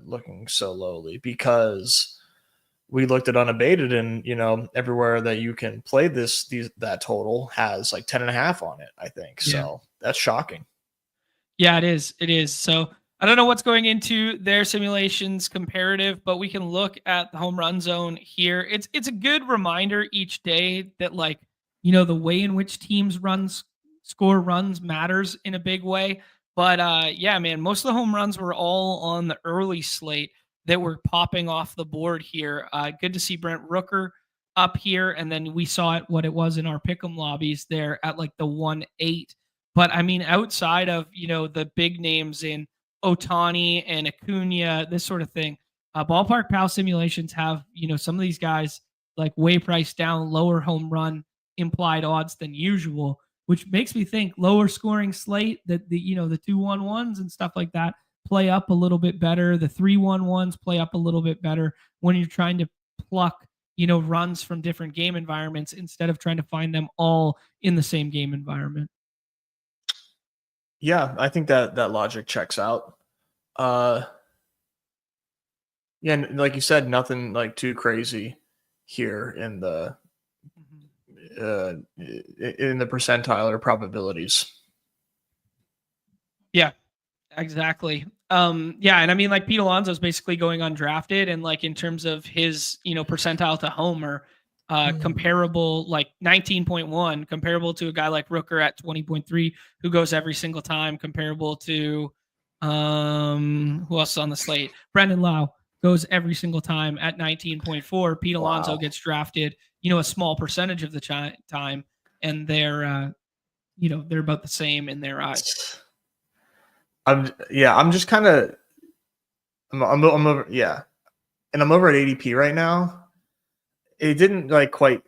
Speaker 2: looking so lowly because we looked at Unabated, and everywhere that you can play that total has like 10.5 on it. I think
Speaker 1: Yeah.
Speaker 2: so. That's shocking.
Speaker 1: Yeah, it is. It is. So I don't know what's going into their simulations comparative, but we can look at the home run zone here. It's a good reminder each day that the way in which teams score runs matters in a big way. But yeah, man, most of the home runs were all on the early slate that were popping off the board here. Good to see Brent Rooker up here, and then we saw what it was in our pick'em lobbies there at like the 1.8. But I mean, outside of the big names in Otani and Acuna, this sort of thing. Ballpark Pal simulations have, some of these guys like way priced down, lower home run implied odds than usual, which makes me think lower scoring slate that the 2-1-1s and stuff like that play up a little bit better. The 3-1-1s play up a little bit better when you're trying to pluck, runs from different game environments instead of trying to find them all in the same game environment.
Speaker 2: Yeah, I think that logic checks out. Yeah, and like you said, nothing like too crazy here in the percentile or probabilities.
Speaker 1: Yeah, exactly. Yeah, and I mean, like, Pete Alonso's basically going undrafted, and like in terms of his, percentile to homer, comparable, like 19.1, comparable to a guy like Rooker at 20.3, who goes every single time, comparable to who else is on the slate? Brendan Lau goes every single time at 19.4. Pete Alonso gets drafted, a small percentage of the time, and they're they're about the same in their eyes.
Speaker 2: I'm just kind of I'm over, yeah, and I'm over at ADP right now. It didn't like quite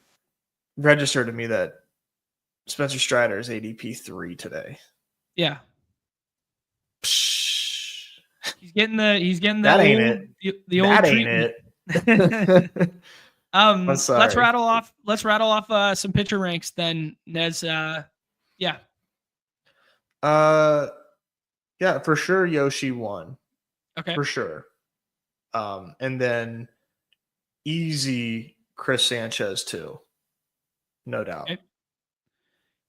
Speaker 2: register to me that Spencer Strider is ADP 3 today.
Speaker 1: Yeah. He's getting the
Speaker 2: that
Speaker 1: old,
Speaker 2: ain't it.
Speaker 1: The old
Speaker 2: that
Speaker 1: treatment.
Speaker 2: Ain't it.
Speaker 1: I'm sorry. Let's rattle off some pitcher ranks then, Nez. Yeah.
Speaker 2: Yeah, for sure Yoshi won.
Speaker 1: Okay.
Speaker 2: For sure. And then easy Chris Sanchez too. No doubt.
Speaker 1: Okay.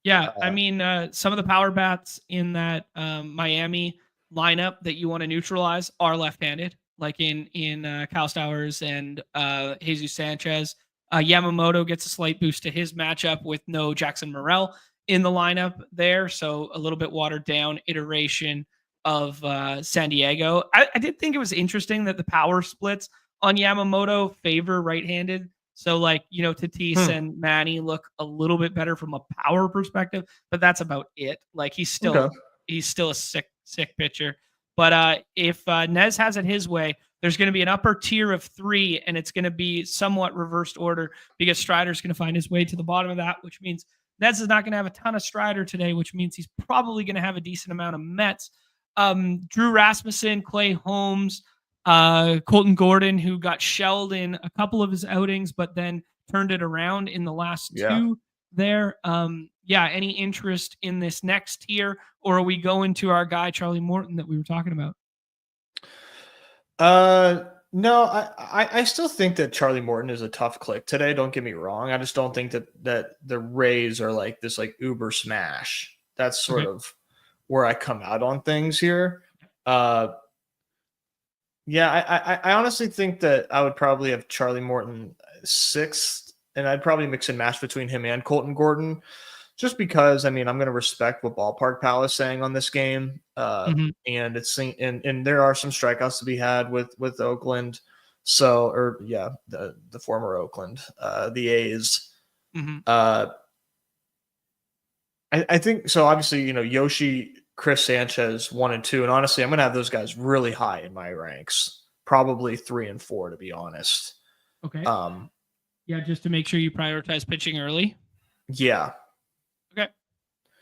Speaker 1: Yeah, I mean, some of the power bats in that Miami lineup that you want to neutralize are left-handed, like in Kyle Stowers and Jesus Sanchez. Yamamoto gets a slight boost to his matchup with no Jackson Morrell in the lineup there, so a little bit watered down iteration of San Diego. I did think it was interesting that the power splits on Yamamoto favor right-handed. So, like, Tatis and Manny look a little bit better from a power perspective, but that's about it. Like, he's still a sick pitcher. But if Nez has it his way, there's going to be an upper tier of 3, and it's going to be somewhat reversed order because Strider's going to find his way to the bottom of that, which means Nez is not going to have a ton of Strider today, which means he's probably going to have a decent amount of Mets. Drew Rasmussen, Clay Holmes, Colton Gordon, who got shelled in a couple of his outings, but then turned it around in the last 2 there. Any interest in this next tier, or are we going to our guy Charlie Morton that we were talking about?
Speaker 2: No, I still think that Charlie Morton is a tough click today. Don't get me wrong. I just don't think that the Rays are like this like uber smash. That's sort of where I come out on things here. Yeah, I honestly think that I would probably have Charlie Morton 6th, and I'd probably mix and match between him and Colton Gordon, just because, I mean, I'm going to respect what Ballpark Pal is saying on this game, and it's and there are some strikeouts to be had with Oakland, the former Oakland, the A's. I think so. Obviously, Yoshi, Chris Sanchez 1 and 2, and honestly, I'm going to have those guys really high in my ranks, probably 3 and 4 to be honest.
Speaker 1: Okay. Yeah, just to make sure you prioritize pitching early.
Speaker 2: Yeah.
Speaker 1: Okay.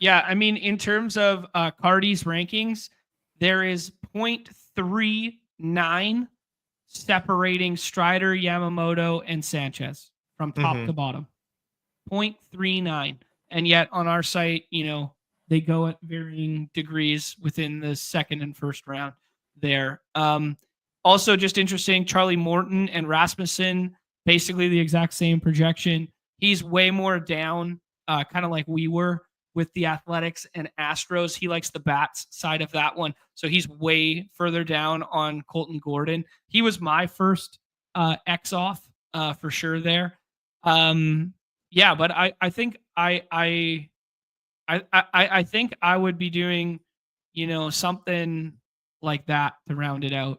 Speaker 1: Yeah, I mean, in terms of Cardi's rankings, there is 0.39 separating Strider, Yamamoto, and Sanchez from top to bottom. 0.39, and yet on our site, they go at varying degrees within the second and first round there. Also, just interesting, Charlie Morton and Rasmussen, basically the exact same projection. He's way more down, kind of like we were with the Athletics and Astros. He likes the bats side of that one. So he's way further down on Colton Gordon. He was my first X off for sure there. Yeah, but I think I think I would be doing, something like that to round it out.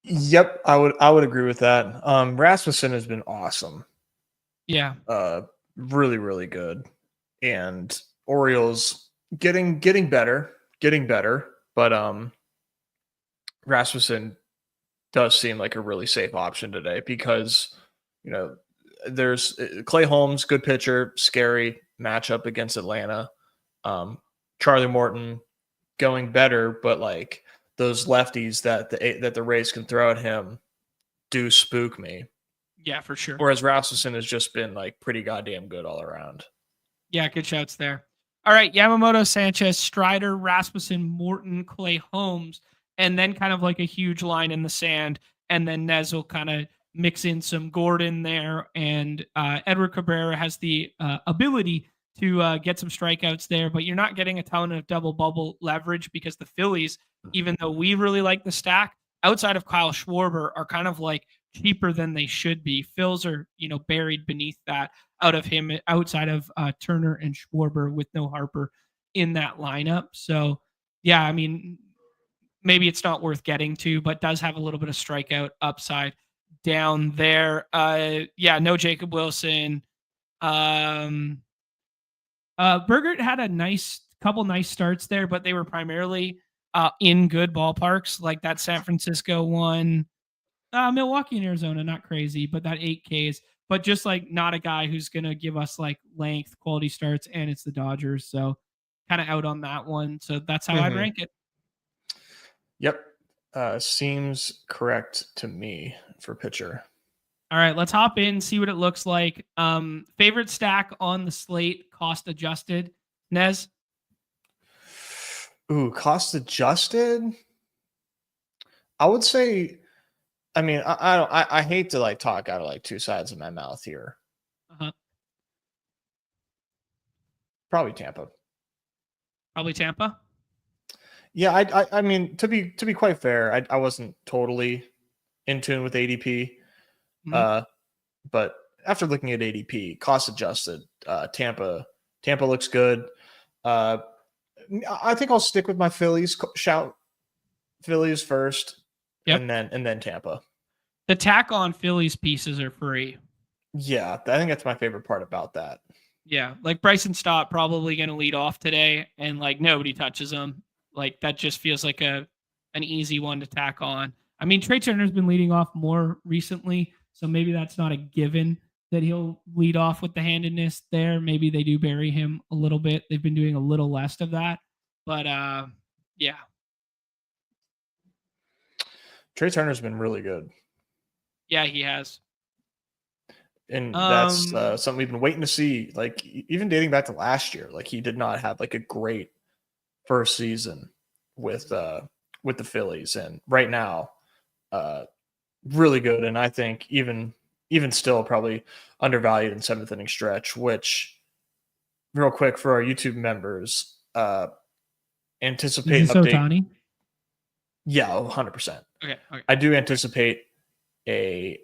Speaker 2: Yep, I would agree with that. Rasmussen has been awesome.
Speaker 1: Yeah.
Speaker 2: Really, really good. And Orioles, getting better, but Rasmussen does seem like a really safe option today because, you know, there's Clay Holmes, good pitcher, scary matchup against Atlanta. Charlie Morton going better, but like those lefties that the Rays can throw at him do spook me.
Speaker 1: Yeah, for sure.
Speaker 2: Whereas Rasmussen has just been like pretty goddamn good all around.
Speaker 1: Yeah, good shouts there. All right, Yamamoto, Sanchez, Strider, Rasmussen, Morton, Clay Holmes, and then kind of like a huge line in the sand. And then Nez will kind of mix in some Gordon there. And Edward Cabrera has the ability to get some strikeouts there, but you're not getting a ton of double bubble leverage because the Phillies, even though we really like the stack, outside of Kyle Schwarber, are kind of like cheaper than they should be. Phils are, buried beneath that out of him outside of Turner and Schwarber with no Harper in that lineup. So, yeah, I mean, maybe it's not worth getting to, but does have a little bit of strikeout upside down there. Yeah, no Jacob Wilson. Bergert had a couple nice starts there, but they were primarily in good ballparks, like that San Francisco one. Milwaukee and Arizona, not crazy, but that 8Ks, but just like not a guy who's going to give us like length, quality starts, and it's the Dodgers. So kind of out on that one. So that's how I'd rank it.
Speaker 2: Yep. Seems correct to me for pitcher.
Speaker 1: All right, let's hop in, see what it looks like. Favorite stack on the slate, cost adjusted. Nez?
Speaker 2: Ooh, cost adjusted? I would say, I mean, I hate to like talk out of like two sides of my mouth here. Probably Tampa. Yeah, I mean, to be quite fair, I wasn't totally in tune with ADP. But after looking at ADP, cost adjusted, Tampa looks good. I think I'll stick with my Phillies. Shout Phillies first, and then Tampa.
Speaker 1: The tack on Phillies pieces are free.
Speaker 2: Yeah, I think that's my favorite part about that.
Speaker 1: Yeah, like Bryson Stott probably going to lead off today, and like nobody touches him. Like that just feels like an easy one to tack on. I mean, Trey Turner's been leading off more recently, so maybe that's not a given that he'll lead off with the handedness there. Maybe they do bury him a little bit. They've been doing a little less of that, but yeah.
Speaker 2: Trey Turner's been really good.
Speaker 1: Yeah, he has.
Speaker 2: And that's something we've been waiting to see. Like even dating back to last year, like he did not have like a great first season with the Phillies, and right now, really good. And I think even still probably undervalued in seventh inning stretch. Which, real quick for our YouTube members, anticipate update.
Speaker 1: Ohtani?
Speaker 2: Yeah, 100%.
Speaker 1: Okay.
Speaker 2: I do anticipate a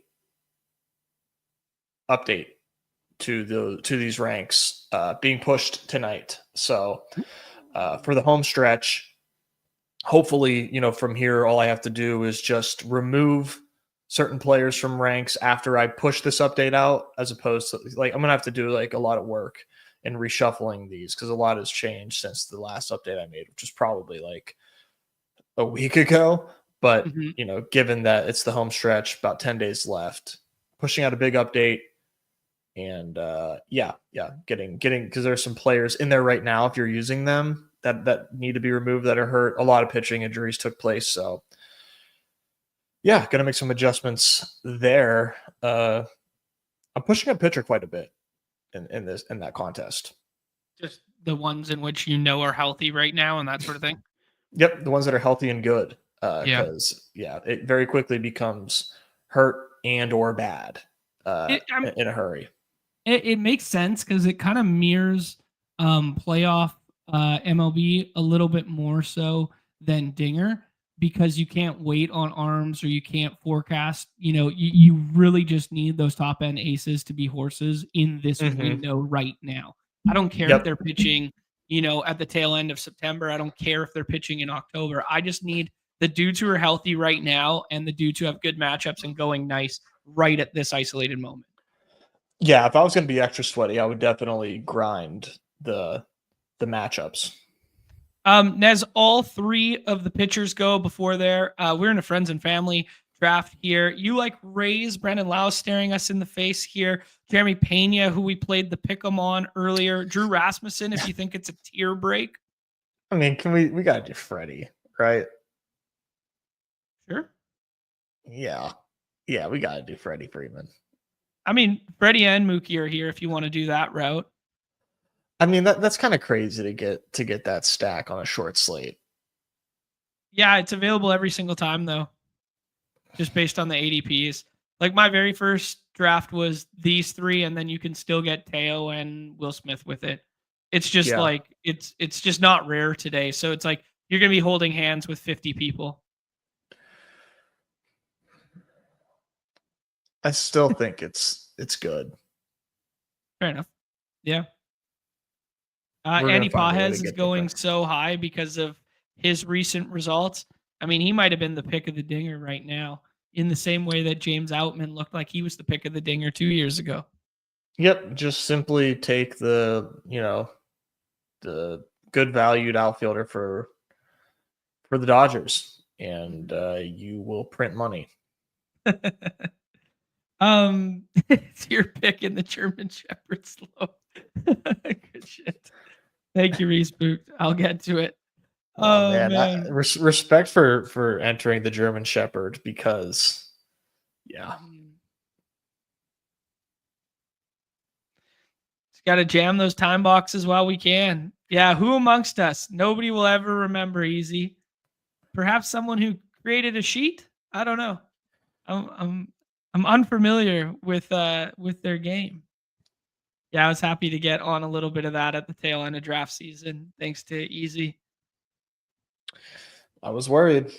Speaker 2: update to these ranks being pushed tonight. So for the home stretch, hopefully, from here, all I have to do is just remove certain players from ranks after I push this update out, as opposed to like I'm gonna have to do like a lot of work in reshuffling these because a lot has changed since the last update I made, which was probably like a week ago. But given that it's the home stretch, about 10 days left, pushing out a big update. And getting because there's some players in there right now, if you're using them, that need to be removed, that are hurt. A lot of pitching injuries took place, so yeah, gonna make some adjustments there. I'm pushing up pitcher quite a bit in that contest.
Speaker 1: Just the ones in which are healthy right now and that sort of thing.
Speaker 2: Yep, the ones that are healthy and good. Because it very quickly becomes hurt and or bad in a hurry.
Speaker 1: It makes sense because it kind of mirrors playoff MLB a little bit more so than Dinger, because you can't wait on arms or you can't forecast. You really just need those top end aces to be horses in this window right now. I don't care if they're pitching, at the tail end of September. I don't care if they're pitching in October. I just need the dudes who are healthy right now and the dudes who have good matchups and going nice right at this isolated moment.
Speaker 2: Yeah, if I was going to be extra sweaty, I would definitely grind the matchups.
Speaker 1: Nez, all three of the pitchers go before there. We're in a friends and family draft here. You like Rays, Brandon Lau staring us in the face here. Jeremy Pena, who we played the pick'em on earlier. Drew Rasmussen, if you think it's a tier break.
Speaker 2: I mean, we gotta do Freddie, right?
Speaker 1: Sure.
Speaker 2: Yeah. Yeah, we gotta do Freddie Freeman.
Speaker 1: I mean, Freddie and Mookie are here if you want to do that route.
Speaker 2: I mean, that's kind of crazy to get that stack on a short slate.
Speaker 1: Yeah, it's available every single time though, just based on the ADPs. Like my very first draft was these three, and then you can still get Teo and Will Smith with it. It's just like it's just not rare today. So it's like you're gonna be holding hands with 50 people.
Speaker 2: I still think it's good.
Speaker 1: Fair enough. Yeah.
Speaker 2: We're
Speaker 1: Andy
Speaker 2: gonna find a way to
Speaker 1: Pajes is
Speaker 2: get
Speaker 1: going
Speaker 2: there.
Speaker 1: so high because of his recent results. I mean, he might have been the pick of the dinger right now, in the same way that James Outman looked like he was the pick of the dinger 2 years ago.
Speaker 2: Yep, just simply take the the good valued outfielder for the Dodgers, and you will print money.
Speaker 1: It's your pick in the German Shepherd slow. Good shit. Thank you, Reese Boot. I'll get to it.
Speaker 2: Oh man. Respect for entering the German Shepherd, because
Speaker 1: Just got to jam those time boxes while we can. Yeah, who amongst us? Nobody will ever remember Easy. Perhaps someone who created a sheet? I don't know. I'm unfamiliar with their game. Yeah, I was happy to get on a little bit of that at the tail end of draft season, thanks to Easy.
Speaker 2: I was worried.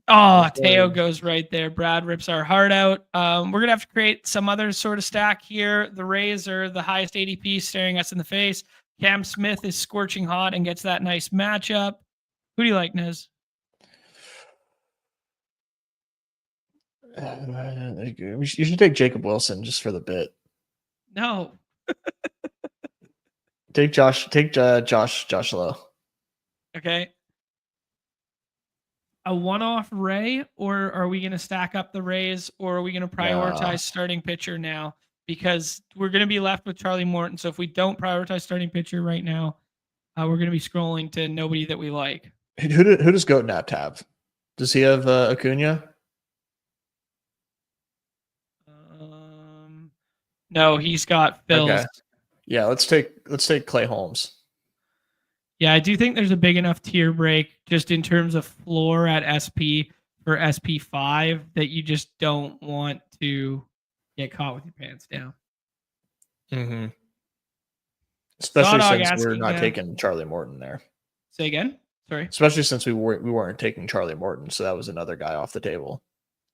Speaker 1: Oh, Teo goes right there. Brad rips our heart out. We're going to have to create some other sort of stack here. The Rays are the highest ADP, staring us in the face. Cam Smith is scorching hot and gets that nice matchup. Who do you like, Nez?
Speaker 2: You should take Jacob Wilson just for the bit.
Speaker 1: No.
Speaker 2: Take Josh Lowe.
Speaker 1: Okay. A one-off Ray, or are we going to stack up the Rays, or are we going to prioritize starting pitcher now? Because we're going to be left with Charlie Morton. So if we don't prioritize starting pitcher right now, we're going to be scrolling to nobody that we like.
Speaker 2: Who does Goatnap have? Does he have Acuna?
Speaker 1: No, he's got Phil's.
Speaker 2: Okay. Yeah, let's take Clay Holmes.
Speaker 1: Yeah, I do think there's a big enough tier break just in terms of floor at SP for SP5 that you just don't want to get caught with your pants down.
Speaker 2: Mm-hmm. Especially
Speaker 1: Sawdog
Speaker 2: since we're not taking Charlie Morton there.
Speaker 1: Say again? Sorry.
Speaker 2: Especially since we weren't taking Charlie Morton, so that was another guy off the table.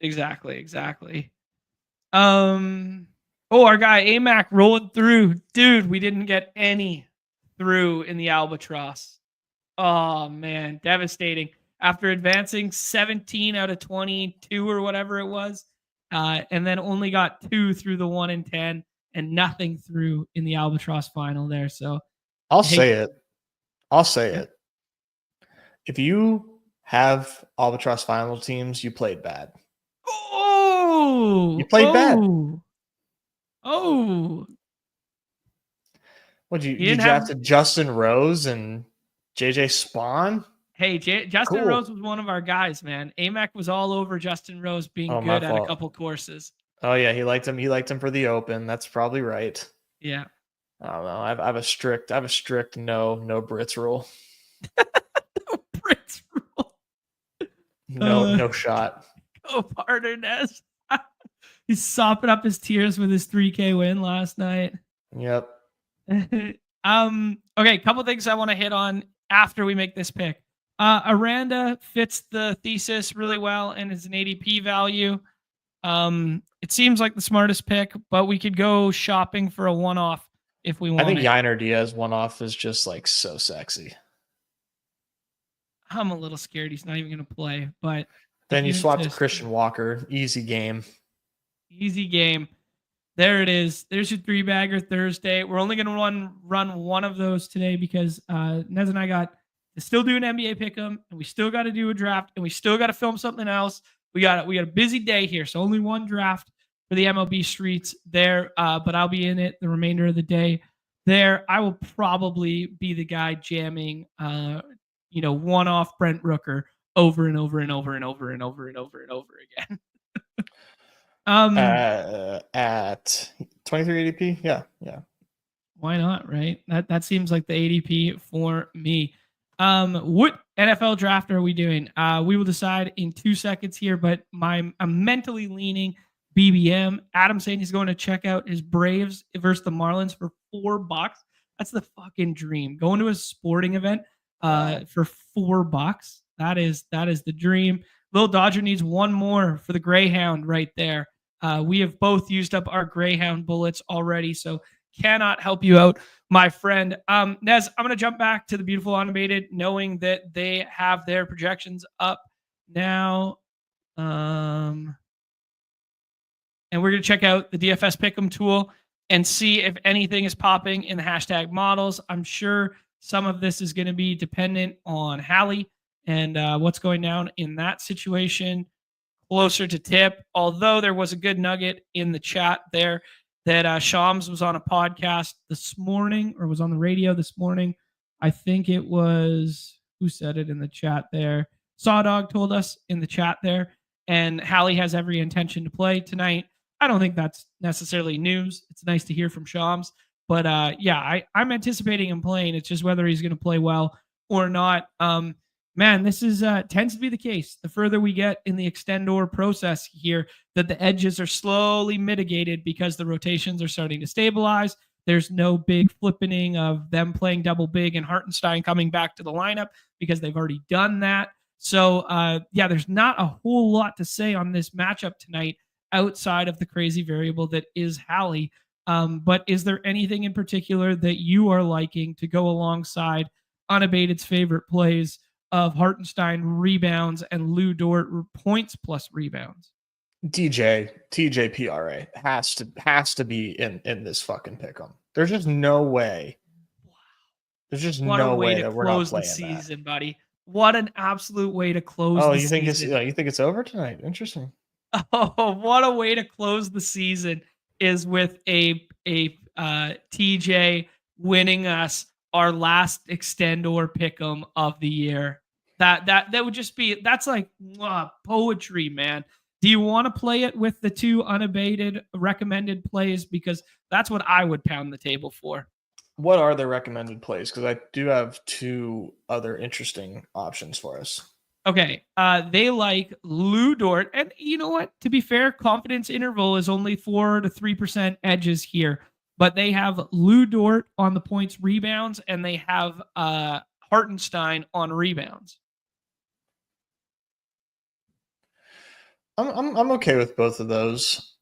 Speaker 1: Exactly. Oh, our guy AMAC rolling through. Dude, we didn't get any through in the Albatross. Oh man, devastating. After advancing 17 out of 22 or whatever it was, and then only got 2 through the 1 in 10 and nothing through in the Albatross final there. So
Speaker 2: I'll say it. If you have Albatross final teams, you played bad.
Speaker 1: Oh,
Speaker 2: you played bad.
Speaker 1: Oh,
Speaker 2: what you drafted Justin Rose and JJ Spawn?
Speaker 1: Hey, Justin Rose was one of our guys, man. AMAC was all over Justin Rose being good at a couple courses.
Speaker 2: Oh yeah, he liked him. He liked him for the Open. That's probably right.
Speaker 1: Yeah.
Speaker 2: I don't know. I have a strict no Brits rule.
Speaker 1: No Brits rule.
Speaker 2: No shot.
Speaker 1: Go harder, Nez. He's sopping up his tears with his 3K win last night.
Speaker 2: Yep.
Speaker 1: Okay, couple things I want to hit on after we make this pick. Aranda fits the thesis really well and is an ADP value. It seems like the smartest pick, but we could go shopping for a one-off if we want.
Speaker 2: I think Yainer Diaz one-off is just like so sexy.
Speaker 1: I'm a little scared he's not even going to play, but
Speaker 2: then you swap to Christian Walker. Easy game.
Speaker 1: There it is. There's your 3-bagger Thursday. We're only going to run one of those today because Nez and I got to still do an NBA pick'em, and we still got to do a draft, and we still got to film something else. We got a busy day here, so only one draft for the MLB streets there, but I'll be in it the remainder of the day. There, I will probably be the guy jamming, one-off Brent Rooker over and over and over and over and over and over and over again.
Speaker 2: At 23 ADP, yeah.
Speaker 1: Why not, right? That seems like the ADP for me. What NFL draft are we doing? We will decide in 2 seconds here, but I'm mentally leaning BBM. Adam saying he's going to check out his Braves versus the Marlins for $4. That's the fucking dream. Going to a sporting event for $4. That is the dream. Little Dodger needs one more for the Greyhound right there. We have both used up our Greyhound bullets already, so cannot help you out, my friend. Nez, I'm going to jump back to the beautiful Unabated, knowing that they have their projections up now. And we're going to check out the DFS Pick'em tool and see if anything is popping in the hashtag models. I'm sure some of this is going to be dependent on Hallie and what's going down in that situation. Closer to tip, although there was a good nugget in the chat there that Shams was on a podcast this morning, or was on the radio this morning. I think it was, who said it in the chat there? Sawdog told us in the chat there. And Hallie has every intention to play tonight. I don't think that's necessarily news. It's nice to hear from Shams. But I'm anticipating him playing. It's just whether he's going to play well or not. Man, this is tends to be the case. The further we get in the extendor process here, that the edges are slowly mitigated because the rotations are starting to stabilize. There's no big flippening of them playing double big and Hartenstein coming back to the lineup because they've already done that. So, there's not a whole lot to say on this matchup tonight outside of the crazy variable that is Hallie. But is there anything in particular that you are liking to go alongside Unabated's favorite plays of Hartenstein rebounds and Lou Dort points plus rebounds?
Speaker 2: TJ PRA has to be in this fucking pick'em. There's just no way. There's just no way that we're not playing
Speaker 1: the season, buddy. What an absolute way to close the season.
Speaker 2: You think it's over tonight? Interesting.
Speaker 1: Oh, what a way to close the season is with a TJ winning us our last extendor pick'em of the year. That would just be, that's like poetry, man. Do you want to play it with the two unabated recommended plays? Because that's what I would pound the table for.
Speaker 2: What are the recommended plays? Because I do have two other interesting options for us.
Speaker 1: Okay. They like Lou Dort. And you know what? To be fair, confidence interval is only 4 to 3% edges here. But they have Lou Dort on the points rebounds, and they have Hartenstein on rebounds.
Speaker 2: I'm okay with both of those.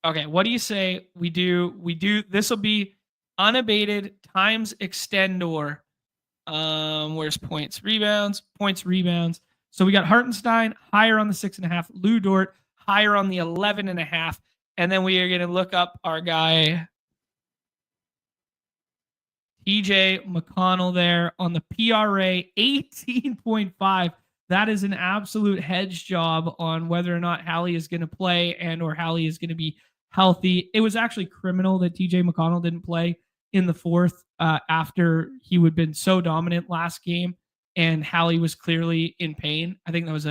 Speaker 1: Okay, what do you say we do? This will be unabated times extendor. Where's points rebounds? So we got Hartenstein higher on the 6.5, Lou Dort higher on the 11.5, and then we are going to look up our guy TJ McConnell there on the PRA 18.5. That is an absolute hedge job on whether or not Hallie is going to play and or Hallie is going to be healthy. It was actually criminal that TJ McConnell didn't play in the fourth after he would have been so dominant last game, and Hallie was clearly in pain. I think that was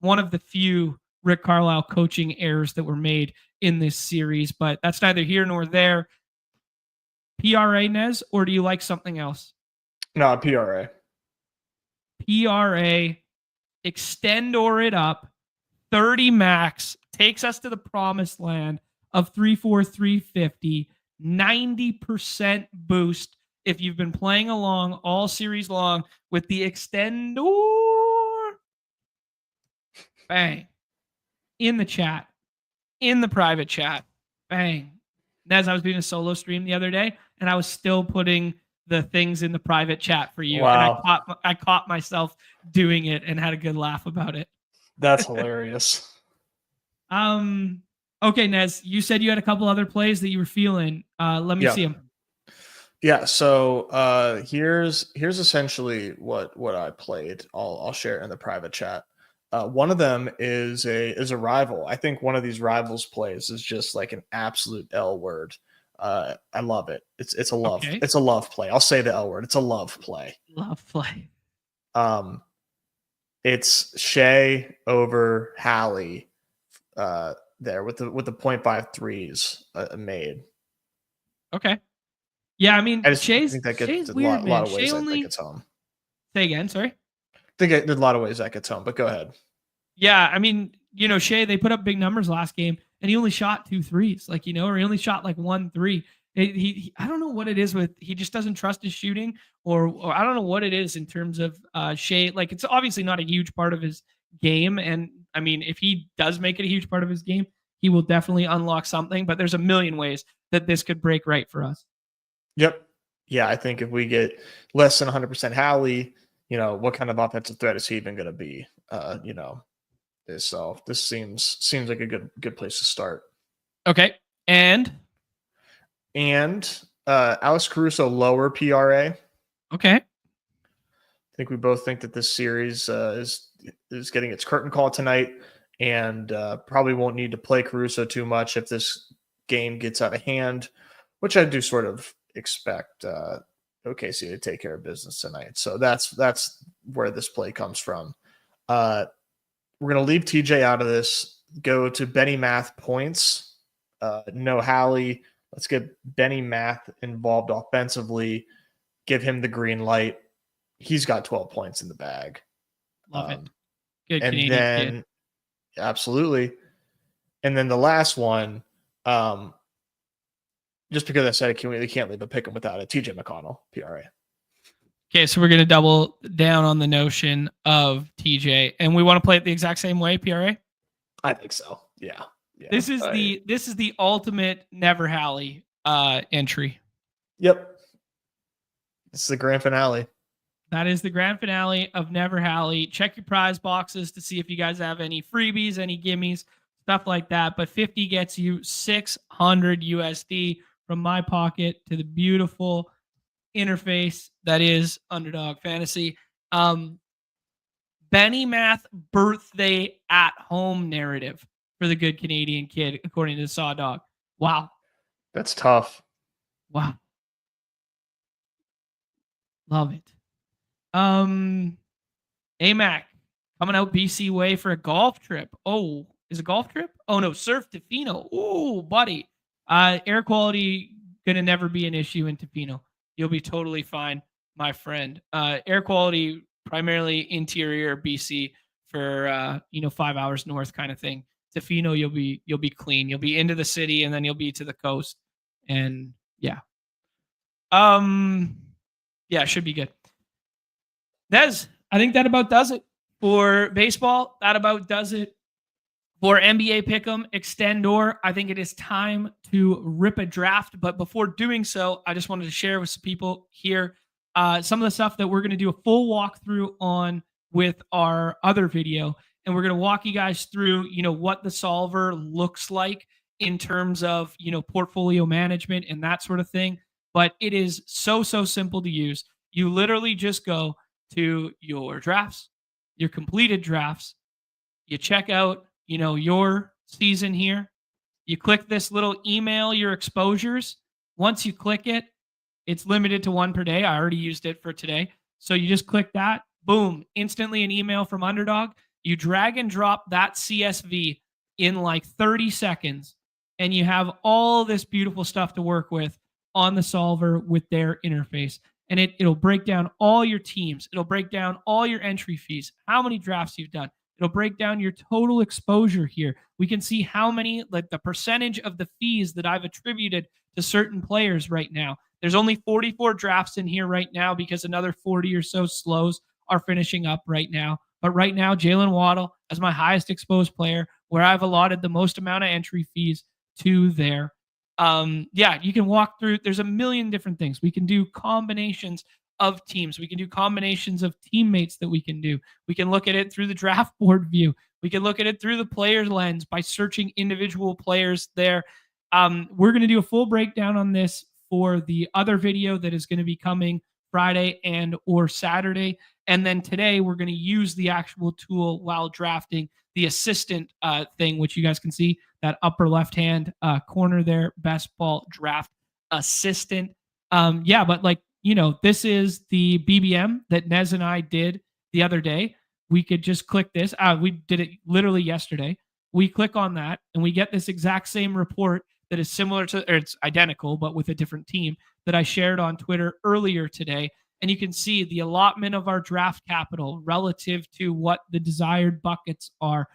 Speaker 1: one of the few Rick Carlisle coaching errors that were made in this series, but that's neither here nor there. PRA, Nez, or do you like something else?
Speaker 2: No, PRA.
Speaker 1: PRA, extendor it up, 30 max, takes us to the promised land of 350, 90% boost if you've been playing along all series long with the extendor. Bang. In the chat, in the private chat, bang. Nez, I was doing a solo stream the other day, and I was still putting the things in the private chat for you.
Speaker 2: Wow.
Speaker 1: And I caught myself doing it and had a good laugh about it.
Speaker 2: That's hilarious.
Speaker 1: Okay, Nez, you said you had a couple other plays that you were feeling. Let me see them.
Speaker 2: Yeah, so here's essentially what I played. I'll share it in the private chat. One of them is a rival. I think one of these rivals plays is just like an absolute L word. I love it.
Speaker 1: Okay.
Speaker 2: It's a love play. I'll say the L word. It's a love play.
Speaker 1: Love play.
Speaker 2: Um, it's Shea over Hallie there with the 0.5 threes made.
Speaker 1: Okay. Yeah, I mean,
Speaker 2: I just
Speaker 1: Shay's
Speaker 2: think that gets
Speaker 1: Shay's
Speaker 2: a
Speaker 1: weird,
Speaker 2: lot
Speaker 1: man.
Speaker 2: of
Speaker 1: Shay
Speaker 2: ways. I think
Speaker 1: only
Speaker 2: it's home.
Speaker 1: say again, sorry.
Speaker 2: I think there's a lot of ways that gets home, but go ahead.
Speaker 1: Yeah, I mean, Shea, they put up big numbers last game, and he only shot 2 threes, like, or he only shot like 1 3. I don't know what it is with he just doesn't trust his shooting, or I don't know what it is in terms of Shea. Like, it's obviously not a huge part of his game, and I mean, if he does make it a huge part of his game, he will definitely unlock something. But there's a million ways that this could break right for us.
Speaker 2: Yep. Yeah, I think if we get less than 100% Hallie, what kind of offensive threat is he even going to be? So this seems like a good place to start.
Speaker 1: Okay, and
Speaker 2: Alex Caruso lower PRA.
Speaker 1: okay.
Speaker 2: I think we both think that this series is getting its curtain call tonight, and probably won't need to play Caruso too much if this game gets out of hand, which I do sort of expect OKC to take care of business tonight. So that's where this play comes from. We're going to leave TJ out of this, go to Benny Math points. No Hallie. Let's get Benny Math involved offensively, give him the green light. He's got 12 points in the bag.
Speaker 1: Love it. Good
Speaker 2: and
Speaker 1: Canadian
Speaker 2: then
Speaker 1: kid.
Speaker 2: Absolutely. And then the last one, just because I said it, we can't leave a pick him without a TJ McConnell PRA.
Speaker 1: Okay, so we're gonna double down on the notion of TJ, and we want to play it the exact same way, PRA.
Speaker 2: I think so. Yeah.
Speaker 1: This is the ultimate never Hallie entry.
Speaker 2: Yep. It's the grand finale.
Speaker 1: That is the grand finale of Never Hallie. Check your prize boxes to see if you guys have any freebies, any gimmies, stuff like that. But 50 gets you 600 USD from my pocket to the beautiful interface that is Underdog Fantasy. Benny Math birthday at home narrative for the good Canadian kid, according to Saw Dog. Wow.
Speaker 2: That's tough.
Speaker 1: Wow. Love it. AMAC coming out BC way for a golf trip. Oh, is a golf trip? Oh no, surf Tofino. Oh, buddy. Air quality gonna never be an issue in Tofino. You'll be totally fine, my friend. Air quality primarily interior BC for 5 hours north kind of thing. Tofino, you'll be clean. You'll be into the city and then you'll be to the coast. And yeah. Yeah, it should be good. Des, I think that about does it for baseball. That about does it for NBA Pick'em Extendor. I think it is time to rip a draft. But before doing so, I just wanted to share with some people here some of the stuff that we're going to do a full walkthrough on with our other video. And we're going to walk you guys through, what the solver looks like in terms of, portfolio management and that sort of thing. But it is so simple to use. You literally just go to your drafts, your completed drafts. You check out, your season here. You click this little email your exposures. Once you click it, it's limited to 1 per day. I already used it for today. So you just click that, boom, instantly an email from Underdog. You drag and drop that CSV in like 30 seconds, and you have all this beautiful stuff to work with on the solver with their interface. And it'll break down all your teams. It'll break down all your entry fees, how many drafts you've done. It'll break down your total exposure here. We can see how many, like the percentage of the fees that I've attributed to certain players right now. There's only 44 drafts in here right now because another 40 or so slows are finishing up right now. But right now, Jalen Waddle as my highest exposed player, where I've allotted the most amount of entry fees to there. You can walk through. There's a million different things. We can do combinations of teams. We can do combinations of teammates that we can do. We can look at it through the draft board view. We can look at it through the player's lens by searching individual players there. We're going to do a full breakdown on this for the other video that is going to be coming Friday and or Saturday. And then today we're going to use the actual tool while drafting the assistant thing, which you guys can see that upper left hand corner there, best ball draft assistant. Yeah, but like, this is the BBM that Nez and I did the other day. We could just click this. We did it literally yesterday. We click on that and we get this exact same report that is similar to, or it's identical, but with a different team that I shared on Twitter earlier today. And you can see the allotment of our draft capital relative to what the desired buckets are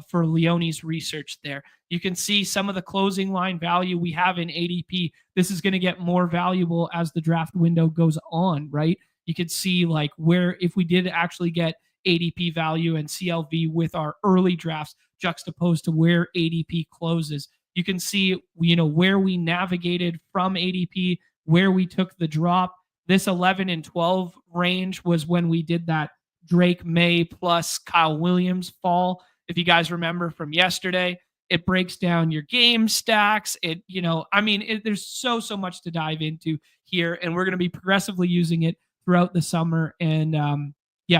Speaker 1: for Leone's research there. You can see some of the closing line value we have in ADP. This is going to get more valuable as the draft window goes on, right? You could see like where, if we did actually get ADP value and CLV with our early drafts juxtaposed to where ADP closes, you can see, where we navigated from ADP, where we took the drop. This 11 and 12 range was when we did that Drake May plus Kyle Williams fall. If you guys remember from yesterday, it breaks down your game stacks. There's so much to dive into here, and we're going to be progressively using it throughout the summer and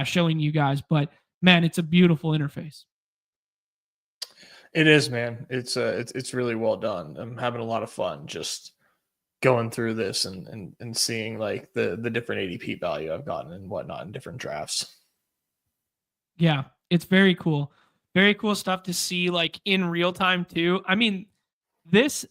Speaker 1: showing you guys. But man, it's a beautiful interface.
Speaker 2: It is, man. It's really well done. I'm having a lot of fun just going through this and seeing like the different ADP value I've gotten and whatnot in different drafts.
Speaker 1: Yeah, it's very cool. Very cool stuff to see like in real time too. I mean, this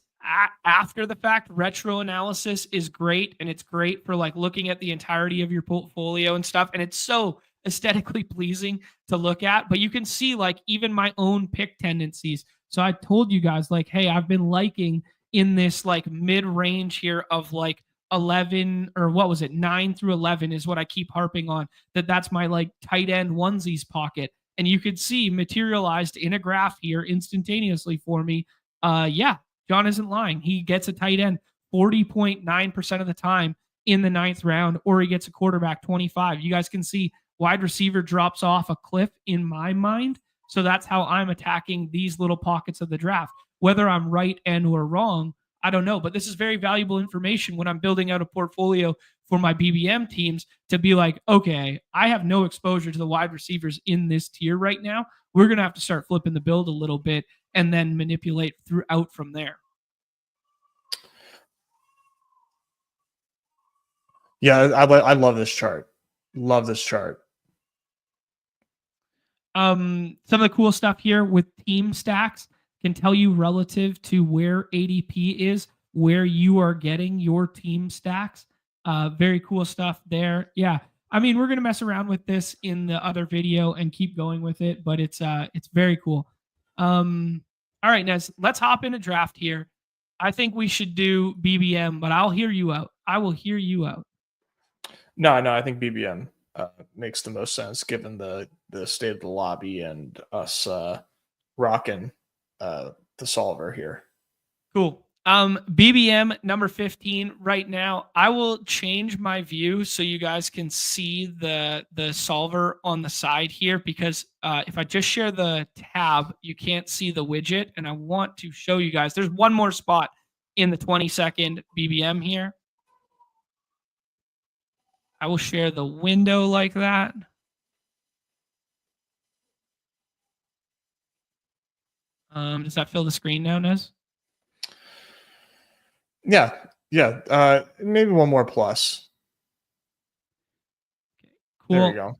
Speaker 1: after the fact retro analysis is great, and it's great for like looking at the entirety of your portfolio and stuff. And it's so aesthetically pleasing to look at, but you can see like even my own pick tendencies. So I told you guys like, hey, I've been liking in this like mid range here of like 11, or what was it, 9 through 11 is what I keep harping on, that's my like tight end onesies pocket. And you could see materialized in a graph here instantaneously for me. John isn't lying. He gets a tight end 40.9% of the time in the 9th round, or he gets a quarterback 25. You guys can see wide receiver drops off a cliff in my mind. So that's how I'm attacking these little pockets of the draft. Whether I'm right and or wrong, I don't know. But this is very valuable information when I'm building out a portfolio for my BBM teams to be like, okay, I have no exposure to the wide receivers in this tier right now. We're going to have to start flipping the build a little bit and then manipulate throughout from there.
Speaker 2: Yeah, I love this chart. Love this chart.
Speaker 1: Some of the cool stuff here with team stacks can tell you relative to where ADP is, where you are getting your team stacks. Very cool stuff there. Yeah. I mean, we're going to mess around with this in the other video and keep going with it, but it's very cool. All right, Nez, let's hop in a draft here. I think we should do BBM, but I'll hear you out. I will hear you out.
Speaker 2: No, I think BBM makes the most sense given the state of the lobby and us rocking the solver here.
Speaker 1: Cool. BBM number 15 right now. I will change my view so you guys can see the solver on the side here, because if I just share the tab, you can't see the widget, and I want to show you guys. There's one more spot in the 20-second BBM here. I will share the window like that. Does that fill the screen now, Nez?
Speaker 2: Yeah. Maybe one more plus.
Speaker 1: Okay, cool.
Speaker 2: There we go.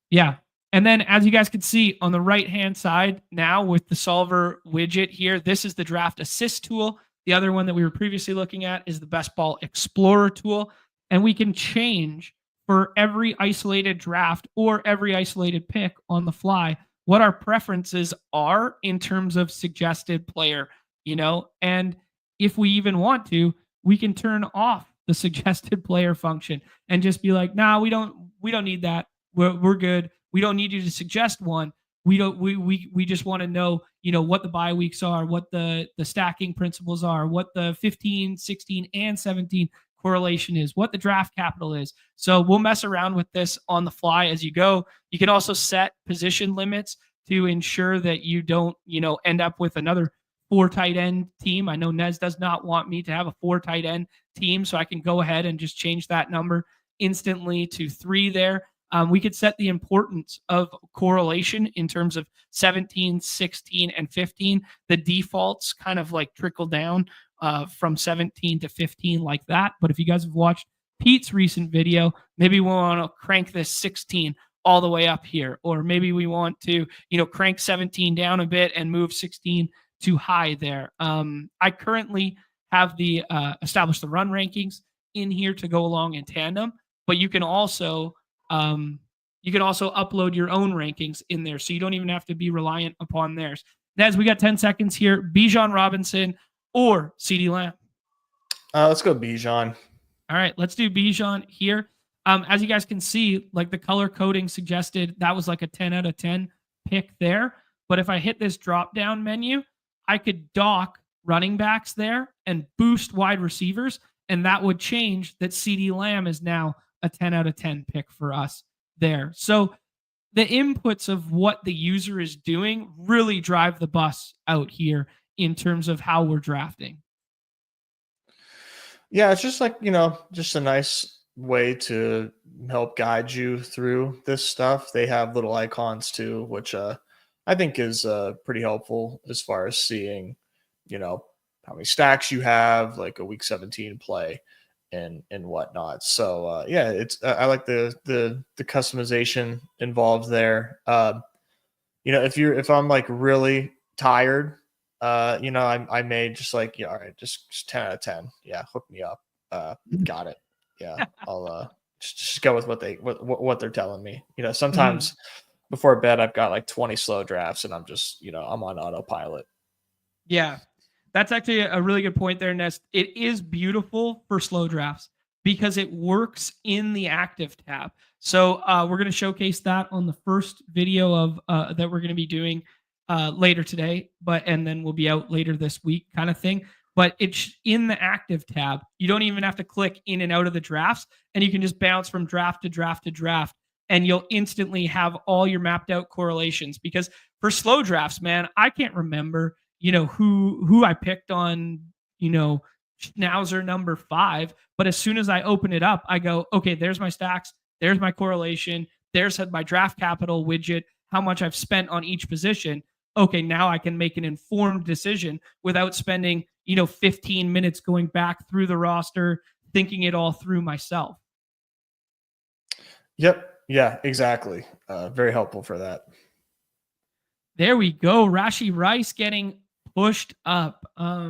Speaker 1: Yeah. And then as you guys can see on the right-hand side now with the solver widget here, this is the draft assist tool. The other one that we were previously looking at is the best ball explorer tool. And we can change for every isolated draft or every isolated pick on the fly what our preferences are in terms of suggested player, and if we even want to, we can turn off the suggested player function and just be like, nah, we don't need that. We're good. We don't need you to suggest one. We just want to know, what the bye weeks are, what the stacking principles are, what the 15, 16, and 17 correlation is, what the draft capital is. So we'll mess around with this on the fly as you go. You can also set position limits to ensure that you don't, end up with another 4 tight end team. I know Nez does not want me to have a 4 tight end team, so I can go ahead and just change that number instantly to 3 there. We could set the importance of correlation in terms of 17, 16, and 15. The defaults kind of like trickle down from 17 to 15 like that. But if you guys have watched Pete's recent video, maybe we want to crank this 16 all the way up here, or maybe we want to, crank 17 down a bit and move 16 too high there. I currently have the establish the run rankings in here to go along in tandem, but you can also upload your own rankings in there, so you don't even have to be reliant upon theirs. Nez, we got 10 seconds here. Bijan Robinson or CeeDee Lamb?
Speaker 2: Let's go Bijan.
Speaker 1: All right, let's do Bijan here. As you guys can see, like the color coding suggested, that was like a 10 out of 10 pick there. But if I hit this drop down menu, I could dock running backs there and boost wide receivers, and that would change that CeeDee Lamb is now a 10 out of 10 pick for us there. So the inputs of what the user is doing really drive the bus out here in terms of how we're drafting.
Speaker 2: Yeah, it's just like, just a nice way to help guide you through this stuff. They have little icons too, which I think is pretty helpful as far as seeing, how many stacks you have, like a week 17 play and whatnot. So yeah, it's I like the customization involved there. If I'm like really tired, I may just like, all right, just 10 out of 10. Yeah, hook me up. Got it. Yeah, I'll just go with what they're telling me. Sometimes before bed I've got like 20 slow drafts and I'm just, I'm on autopilot.
Speaker 1: Yeah. That's actually a really good point there, Nest. It is beautiful for slow drafts because it works in the active tab. So we're going to showcase that on the first video of that we're going to be doing later today, and then we'll be out later this week kind of thing. But it's in the active tab. You don't even have to click in and out of the drafts, and you can just bounce from draft to draft to draft, and you'll instantly have all your mapped out correlations. Because for slow drafts, man, I can't remember who I picked on, Schnauzer number 5. But as soon as I open it up, I go, okay, there's my stacks. There's my correlation. There's my draft capital widget, how much I've spent on each position. Okay, now I can make an informed decision without spending, 15 minutes going back through the roster, thinking it all through myself.
Speaker 2: Yep. Yeah, exactly. Very helpful for that.
Speaker 1: There we go. Rashi Rice getting pushed up.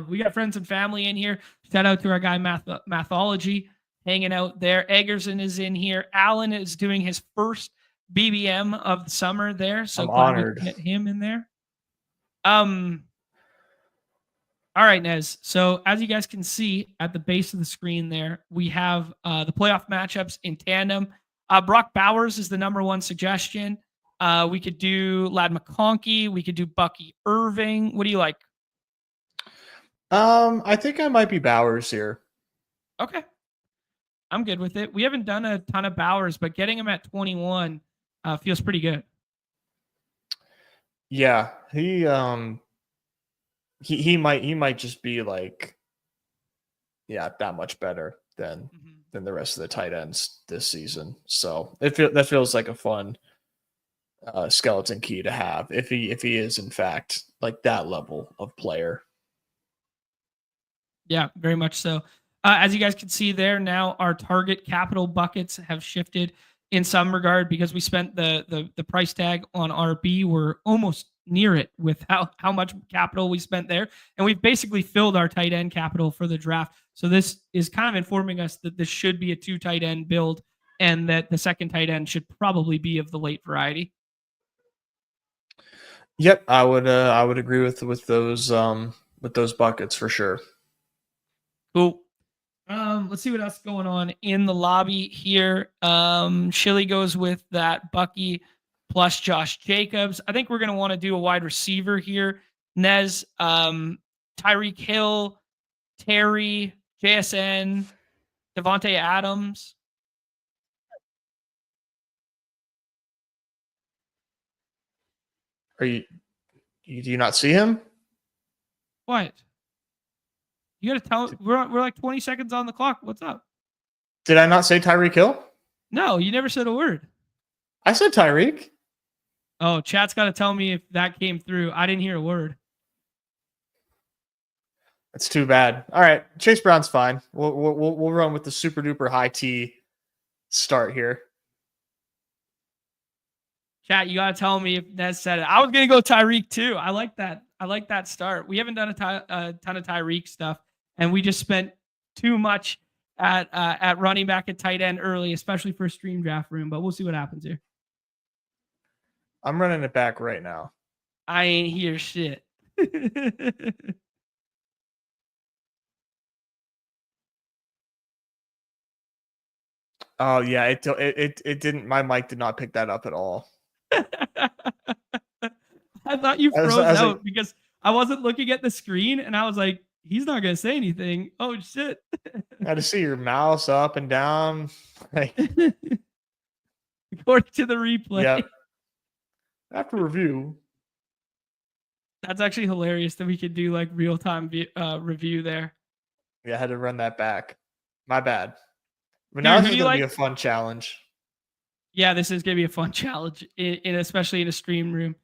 Speaker 1: We got friends and family in here. Shout out to our guy Mathology hanging out there. Eggerson is in here. Alan is doing his first BBM of the summer there. So
Speaker 2: I'm
Speaker 1: glad
Speaker 2: honored.
Speaker 1: we get him in there. All right, Nez. So as you guys can see at the base of the screen there, we have the playoff matchups in tandem. Brock Bowers is the number 1 suggestion. We could do Ladd McConkey. We could do Bucky Irving. What do you like?
Speaker 2: I think I might be Bowers here.
Speaker 1: Okay. I'm good with it. We haven't done a ton of Bowers, but getting him at 21 feels pretty good.
Speaker 2: Yeah, he might just be like, yeah, that much better than the rest of the tight ends this season. So that feels like a fun skeleton key to have if he is in fact like that level of player.
Speaker 1: Yeah, very much so. As you guys can see there, now our target capital buckets have shifted in some regard because we spent the price tag on RB. We're almost near it with how much capital we spent there, and we've basically filled our tight end capital for the draft. So this is kind of informing us that this should be a 2 tight end build, and that the second tight end should probably be of the late variety.
Speaker 2: Yep, I would agree with those buckets for sure.
Speaker 1: Cool. Let's see what else is going on in the lobby here. Shilly goes with that Bucky plus Josh Jacobs. I think we're going to want to do a wide receiver here. Nez, Tyreek Hill, Terry, JSN, Devontae Adams.
Speaker 2: Do you not see him?
Speaker 1: What? You gotta tell. We're like 20 seconds on the clock. What's up?
Speaker 2: Did I not say Tyreek Hill?
Speaker 1: No, you never said a word.
Speaker 2: I said Tyreek.
Speaker 1: Oh, chat's got to tell me if that came through. I didn't hear a word.
Speaker 2: That's too bad. All right, Chase Brown's fine. We'll run with the super duper high T start here.
Speaker 1: Chat, you got to tell me if Nez said it. I was gonna go Tyreek too. I like that. I like that start. We haven't done a ton of Tyreek stuff, and we just spent too much at running back at tight end early, especially for a stream draft room. But we'll see what happens here.
Speaker 2: I'm running it back right now.
Speaker 1: I ain't hear shit.
Speaker 2: Oh yeah, it didn't. My mic did not pick that up at all.
Speaker 1: I thought you froze
Speaker 2: out
Speaker 1: like, because I wasn't looking at the screen, and I was like, he's not gonna say anything. Oh shit!
Speaker 2: I had to see your mouse up and down. Like,
Speaker 1: according to the replay.
Speaker 2: Yep. After review.
Speaker 1: That's actually hilarious that we could do like real time review there.
Speaker 2: Yeah, I had to run that back. My bad. But now this is gonna be a fun challenge.
Speaker 1: Yeah, this is gonna be a fun challenge, especially in a stream room.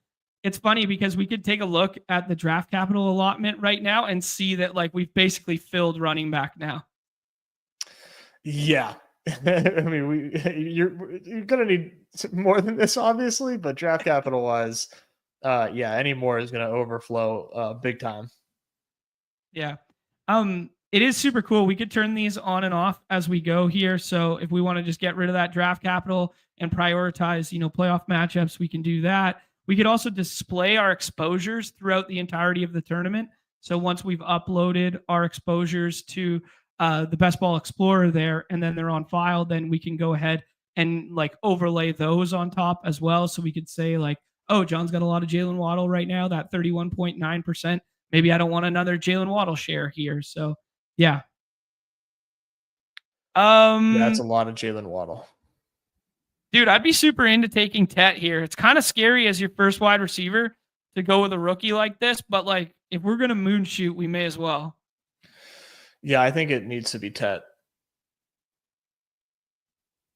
Speaker 1: It's funny because we could take a look at the draft capital allotment right now and see that like we've basically filled running back now.
Speaker 2: Yeah. I mean, you're gonna need more than this, obviously, but draft capital wise, yeah, any more is gonna overflow big time.
Speaker 1: Yeah. It is super cool. We could turn these on and off as we go here. So if we want to just get rid of that draft capital and prioritize, playoff matchups, we can do that. We could also display our exposures throughout the entirety of the tournament. So once we've uploaded our exposures to the Best Ball Explorer there, and then they're on file, then we can go ahead and like overlay those on top as well. So we could say like, oh, John's got a lot of Jalen Waddle right now, that 31.9%. Maybe I don't want another Jalen Waddle share here. So yeah.
Speaker 2: That's a lot of Jalen Waddle.
Speaker 1: Dude, I'd be super into taking Tet here. It's kind of scary as your first wide receiver to go with a rookie like this, but like if we're gonna moon shoot, we may as well.
Speaker 2: Yeah, I think it needs to be Tet.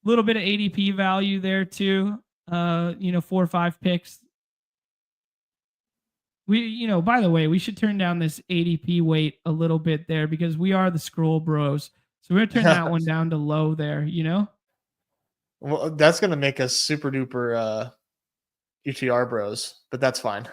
Speaker 1: A little bit of ADP value there too. 4 or 5 picks. We, by the way, we should turn down this ADP weight a little bit there because we are the scroll bros. So we're gonna turn that one down to low there,
Speaker 2: Well, that's gonna make us super duper UTR bros, but that's fine.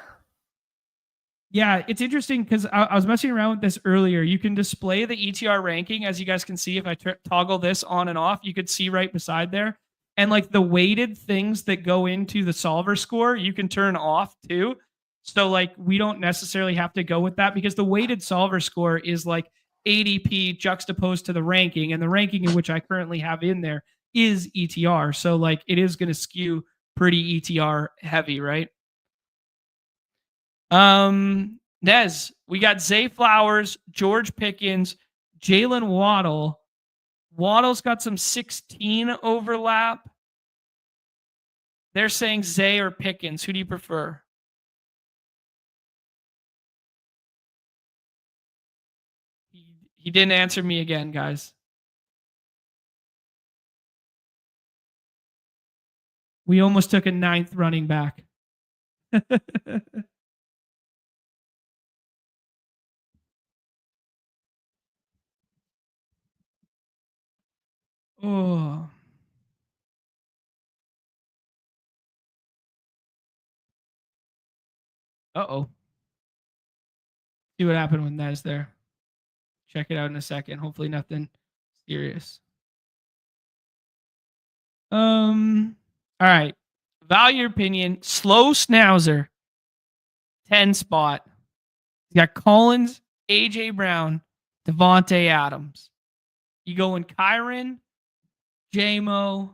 Speaker 1: Yeah, it's interesting because I was messing around with this earlier. You can display the ETR ranking, as you guys can see. If I toggle this on and off, you could see right beside there. And like the weighted things that go into the solver score, you can turn off too. So like we don't necessarily have to go with that because the weighted solver score is like ADP juxtaposed to the ranking, and the ranking in which I currently have in there is ETR. So like it is going to skew pretty ETR heavy, right? Nez, we got Zay Flowers, George Pickens, Jalen Waddle. Waddle's got some 16 overlap. They're saying Zay or Pickens. Who do you prefer? He didn't answer me again, guys. We almost took a 9th running back. Oh. Uh-oh. See what happened with Nez there. Check it out in a second. Hopefully nothing serious. All right. Value your opinion. Slow Schnauzer. 10 spot. You got Collins, AJ Brown, Devontae Adams. You going Kyron, JMO,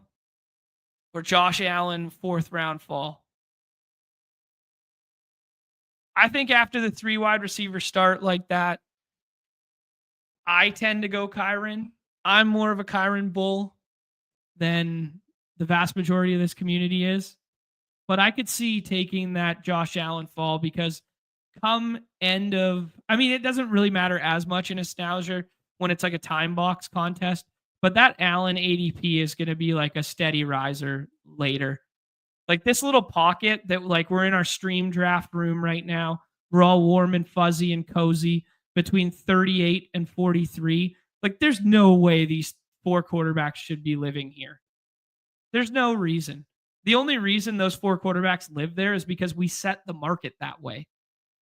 Speaker 1: or Josh Allen 4th round fall? I think after the 3 wide receiver start like that, I tend to go Kyron. I'm more of a Kyron bull than the vast majority of this community is. But I could see taking that Josh Allen fall because come end of, I mean, it doesn't really matter as much in nostalgia when it's like a time box contest, but that Allen ADP is going to be like a steady riser later. Like this little pocket that like we're in our stream draft room right now. We're all warm and fuzzy and cozy between 38 and 43. Like there's no way these 4 quarterbacks should be living here. There's no reason. The only reason those 4 quarterbacks live there is because we set the market that way.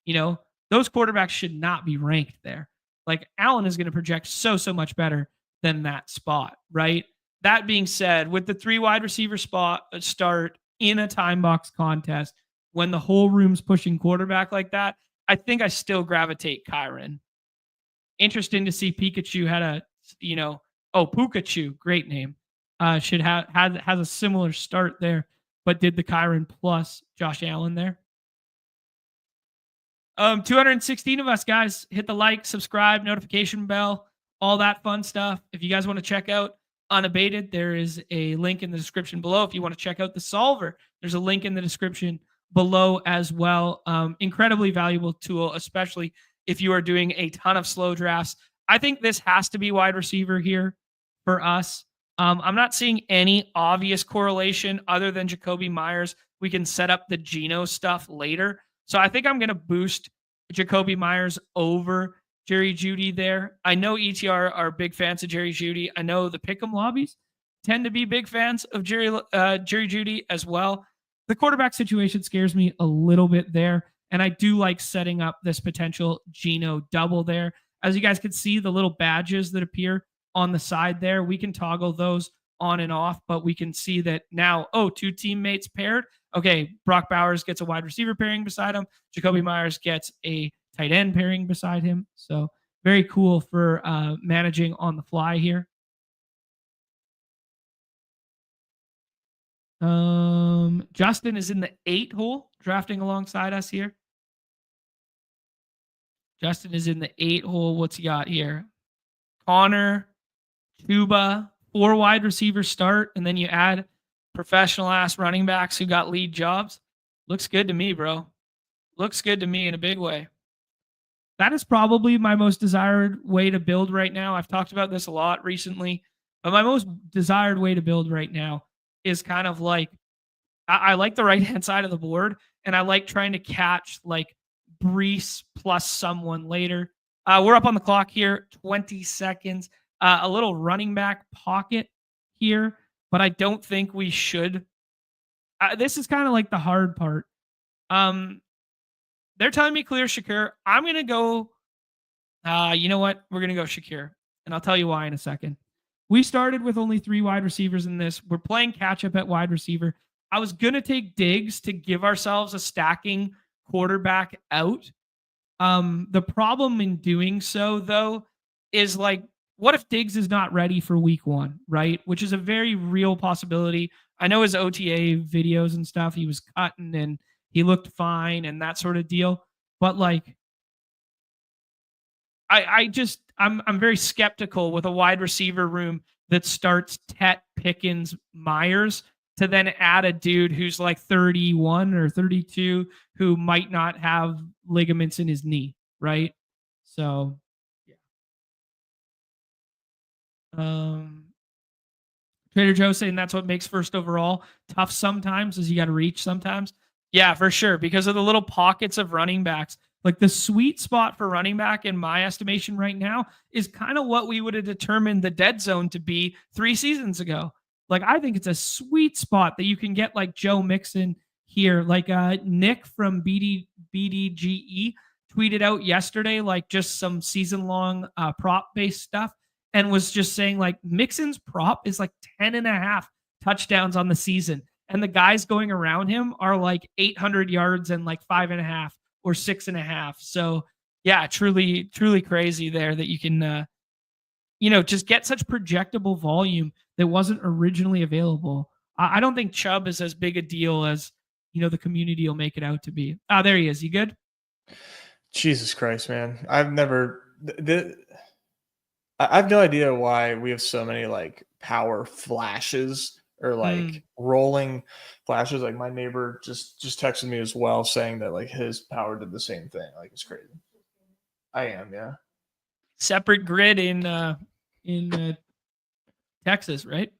Speaker 1: You know, those quarterbacks should not be ranked there. Like Allen is going to project so much better than that spot, right? That being said, with the 3 wide receiver spot start in a time box contest, when the whole room's pushing quarterback like that, I think I still gravitate Kyron. Interesting to see Pikachu had a, Pikachu, great name. Should have has a similar start there, but did the Kyron plus Josh Allen there. 216 of us, guys. Hit the like, subscribe, notification bell, all that fun stuff. If you guys want to check out Unabated, there is a link in the description below. If you want to check out the solver, there's a link in the description below as well. Incredibly valuable tool, especially if you are doing a ton of slow drafts. I think this has to be wide receiver here for us. I'm not seeing any obvious correlation other than Jacoby Myers. We can set up the Geno stuff later. So I think I'm going to boost Jacoby Myers over Jerry Jeudy there. I know ETR are big fans of Jerry Jeudy. I know the Pick'em lobbies tend to be big fans of Jerry Jeudy as well. The quarterback situation scares me a little bit there, and I do like setting up this potential Geno double there. As you guys can see, the little badges that appear on the side there, we can toggle those on and off, but we can see that now, 2 teammates paired. Okay, Brock Bowers gets a wide receiver pairing beside him. Jacoby Myers gets a tight end pairing beside him. So very cool for managing on the fly here. Justin is in the 8 hole, drafting alongside us here. Justin is in the 8 hole. What's he got here? Connor, Tuba, 4 wide receivers start, and then you add professional ass running backs who got lead jobs. Looks good to me, bro. Looks good to me in a big way. That is probably my most desired way to build right now. I've talked about this a lot recently, but my most desired way to build right now is kind of like, I like the right-hand side of the board, and I like trying to catch like Brees plus someone later. We're up on the clock here, 20 seconds. A little running back pocket here, but I don't think we should. This is kind of like the hard part. They're telling me clear Shakir. I'm going to go, you know what? We're going to go Shakir, and I'll tell you why in a second. We started with only 3 wide receivers in this. We're playing catch-up at wide receiver. I was going to take Diggs to give ourselves a stacking quarterback out. The problem in doing so, though, is like, what if Diggs is not ready for week 1, right? Which is a very real possibility. I know his OTA videos and stuff, he was cutting and he looked fine and that sort of deal. But like, I'm very skeptical with a wide receiver room that starts Tet, Pickens, Myers to then add a dude who's like 31 or 32 who might not have ligaments in his knee, right? So, yeah. Trader Joe saying that's what makes first overall tough sometimes is you got to reach sometimes. Yeah, for sure. Because of the little pockets of running backs. Like the sweet spot for running back in my estimation right now is kind of what we would have determined the dead zone to be 3 seasons ago. Like I think it's a sweet spot that you can get like Joe Mixon here. Like Nick from BDGE tweeted out yesterday, like just some season long prop based stuff and was just saying like Mixon's prop is like 10.5 touchdowns on the season. And the guys going around him are like 800 yards and like 5.5 or 6.5. So yeah, truly crazy there that you can, just get such projectable volume that wasn't originally available. I don't think Chubb is as big a deal as, the community will make it out to be. There he is. You good?
Speaker 2: Jesus Christ, man. I've never, I have no idea why we have so many like power flashes or like rolling flashes. Like my neighbor just texted me as well saying that like his power did the same thing. Like it's crazy. I am, yeah.
Speaker 1: Separate grid in Texas, right?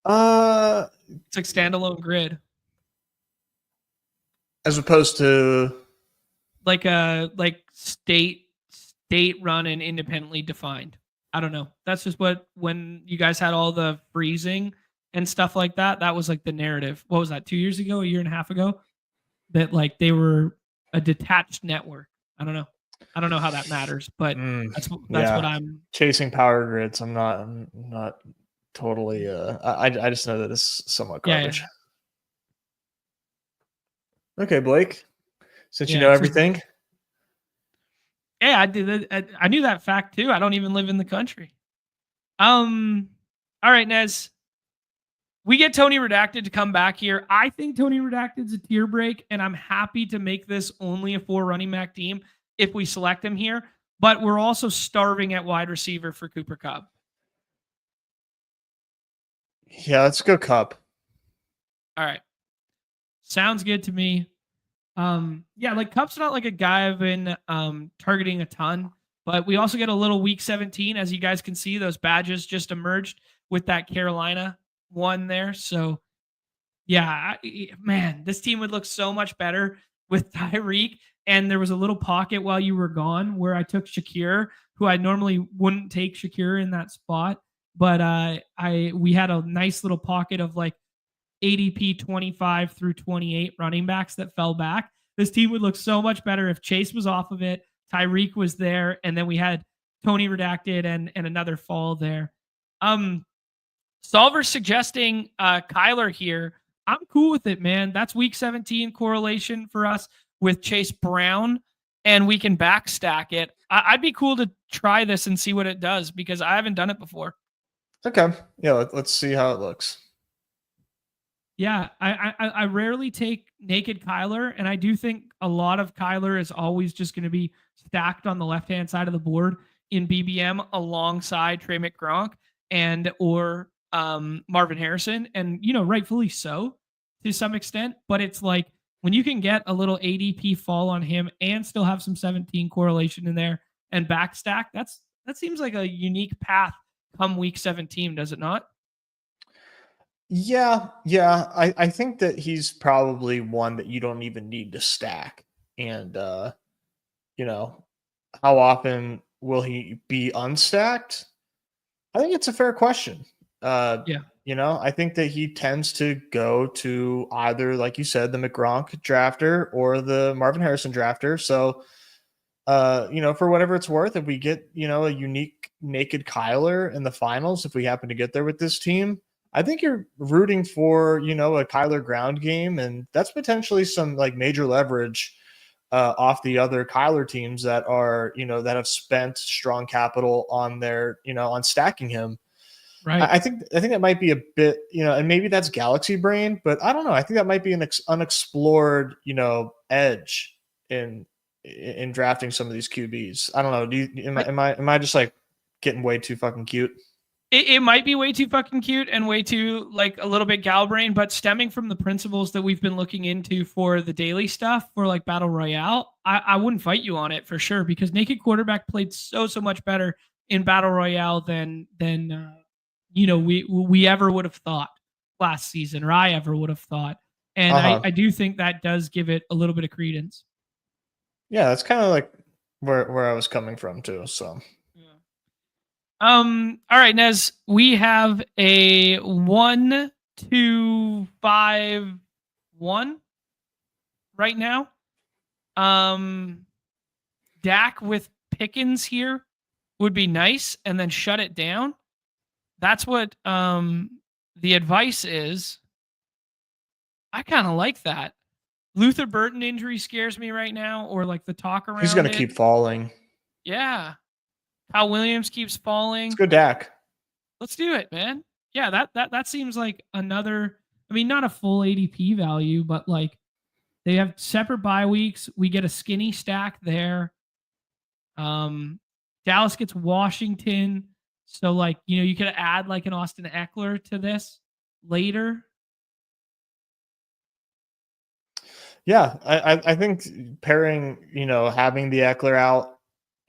Speaker 1: It's like standalone grid.
Speaker 2: As opposed to
Speaker 1: like state run and independently defined. I don't know. That's just what when you guys had all the freezing and stuff like that. That was like the narrative. What was that? 2 years ago, a year and a half ago, that like they were a detached network. I don't know. I don't know how that matters, but that's what I'm
Speaker 2: chasing power grids. I'm not totally. I just know that it's somewhat garbage. Yeah. Okay, Blake. Since you know everything.
Speaker 1: Yeah, I did. I knew that fact too. I don't even live in the country. All right, Nez. We get Tony Redacted to come back here. I think Tony Redacted's a tier break, and I'm happy to make this only a 4 running back team if we select him here. But we're also starving at wide receiver for Cooper Kupp.
Speaker 2: Yeah, let's go Kupp.
Speaker 1: All right. Sounds good to me. Yeah, like Kupp's not like a guy I've been targeting a ton, but we also get a little week 17. As you guys can see, those badges just emerged with that Carolina one there. So yeah, man, this team would look so much better with Tyreek. And there was a little pocket while you were gone where I took Shakir, who I normally wouldn't take Shakir in that spot. But we had a nice little pocket of like ADP 25 through 28 running backs that fell back. This team would look so much better if Chase was off of it, Tyreek was there, and then we had Tony Redacted and another fall there. Solver suggesting Kyler here. I'm cool with it, man. That's week 17 correlation for us with Chase Brown, and we can backstack it. I'd be cool to try this and see what it does because I haven't done it before.
Speaker 2: Okay. Yeah, let's see how it looks.
Speaker 1: Yeah, I rarely take naked Kyler, and I do think a lot of Kyler is always just going to be stacked on the left-hand side of the board in BBM alongside Trey McGronk and or Marvin Harrison, and rightfully so to some extent. But it's like when you can get a little ADP fall on him and still have some 17 correlation in there and backstack, that seems like a unique path come week 17, does it not?
Speaker 2: Yeah. I think that he's probably one that you don't even need to stack. And how often will he be unstacked? I think it's a fair question.
Speaker 1: Yeah.
Speaker 2: I think that he tends to go to either, like you said, the McGronk drafter or the Marvin Harrison drafter. So, for whatever it's worth, if we get, a unique naked Kyler in the finals, if we happen to get there with this team, I think you're rooting for, a Kyler ground game. And that's potentially some like major leverage off the other Kyler teams that are, that have spent strong capital on their, on stacking him.
Speaker 1: Right.
Speaker 2: I think that might be a bit, and maybe that's galaxy brain, but I don't know. I think that might be an unexplored, edge in drafting some of these QBs. I don't know. Am I just like getting way too fucking cute?
Speaker 1: It might be way too fucking cute and way too like a little bit gal brain, but stemming from the principles that we've been looking into for the daily stuff for like Battle Royale, I wouldn't fight you on it for sure because naked quarterback played so much better in Battle Royale than we ever would have thought last season, or I ever would have thought. And I do think that does give it a little bit of credence.
Speaker 2: Yeah, that's kind of like where I was coming from too. So
Speaker 1: all right, Nez, we have a 1, 2, 5, 1 right now. Dak with Pickens here would be nice, and then shut it down. That's what the advice is. I kind of like that. Luther Burton injury scares me right now, or like the talk around.
Speaker 2: He's going to keep falling.
Speaker 1: Yeah. Kyle Williams keeps falling.
Speaker 2: Let's go Dak.
Speaker 1: Let's do it, man. Yeah, that seems like another. I mean, not a full ADP value, but like they have separate bye weeks. We get a skinny stack there. Dallas gets Washington, so like you could add like an Austin Eckler to this. later.
Speaker 2: Yeah, I think pairing, having the Eckler out,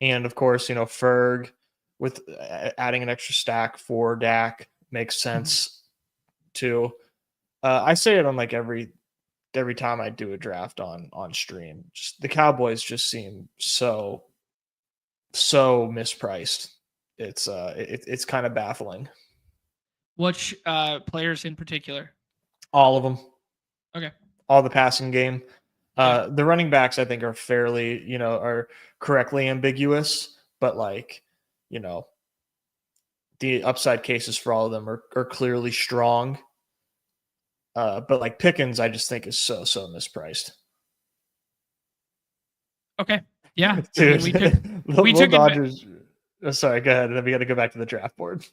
Speaker 2: and of course, Ferg with adding an extra stack for Dak makes sense too. I say it on like every time I do a draft on stream. Just the Cowboys just seem so mispriced. It's kind of baffling.
Speaker 1: Which players in particular?
Speaker 2: All of them.
Speaker 1: Okay.
Speaker 2: All the passing game.
Speaker 1: Yeah.
Speaker 2: The running backs, I think, are fairly, are correctly ambiguous, but like, the upside cases for all of them are clearly strong. But like Pickens, I just think is so mispriced.
Speaker 1: Okay. Yeah.
Speaker 2: Dude,
Speaker 1: I mean, we
Speaker 2: Little
Speaker 1: took
Speaker 2: Dodgers. Sorry, go ahead. And then we got to go back to the draft board.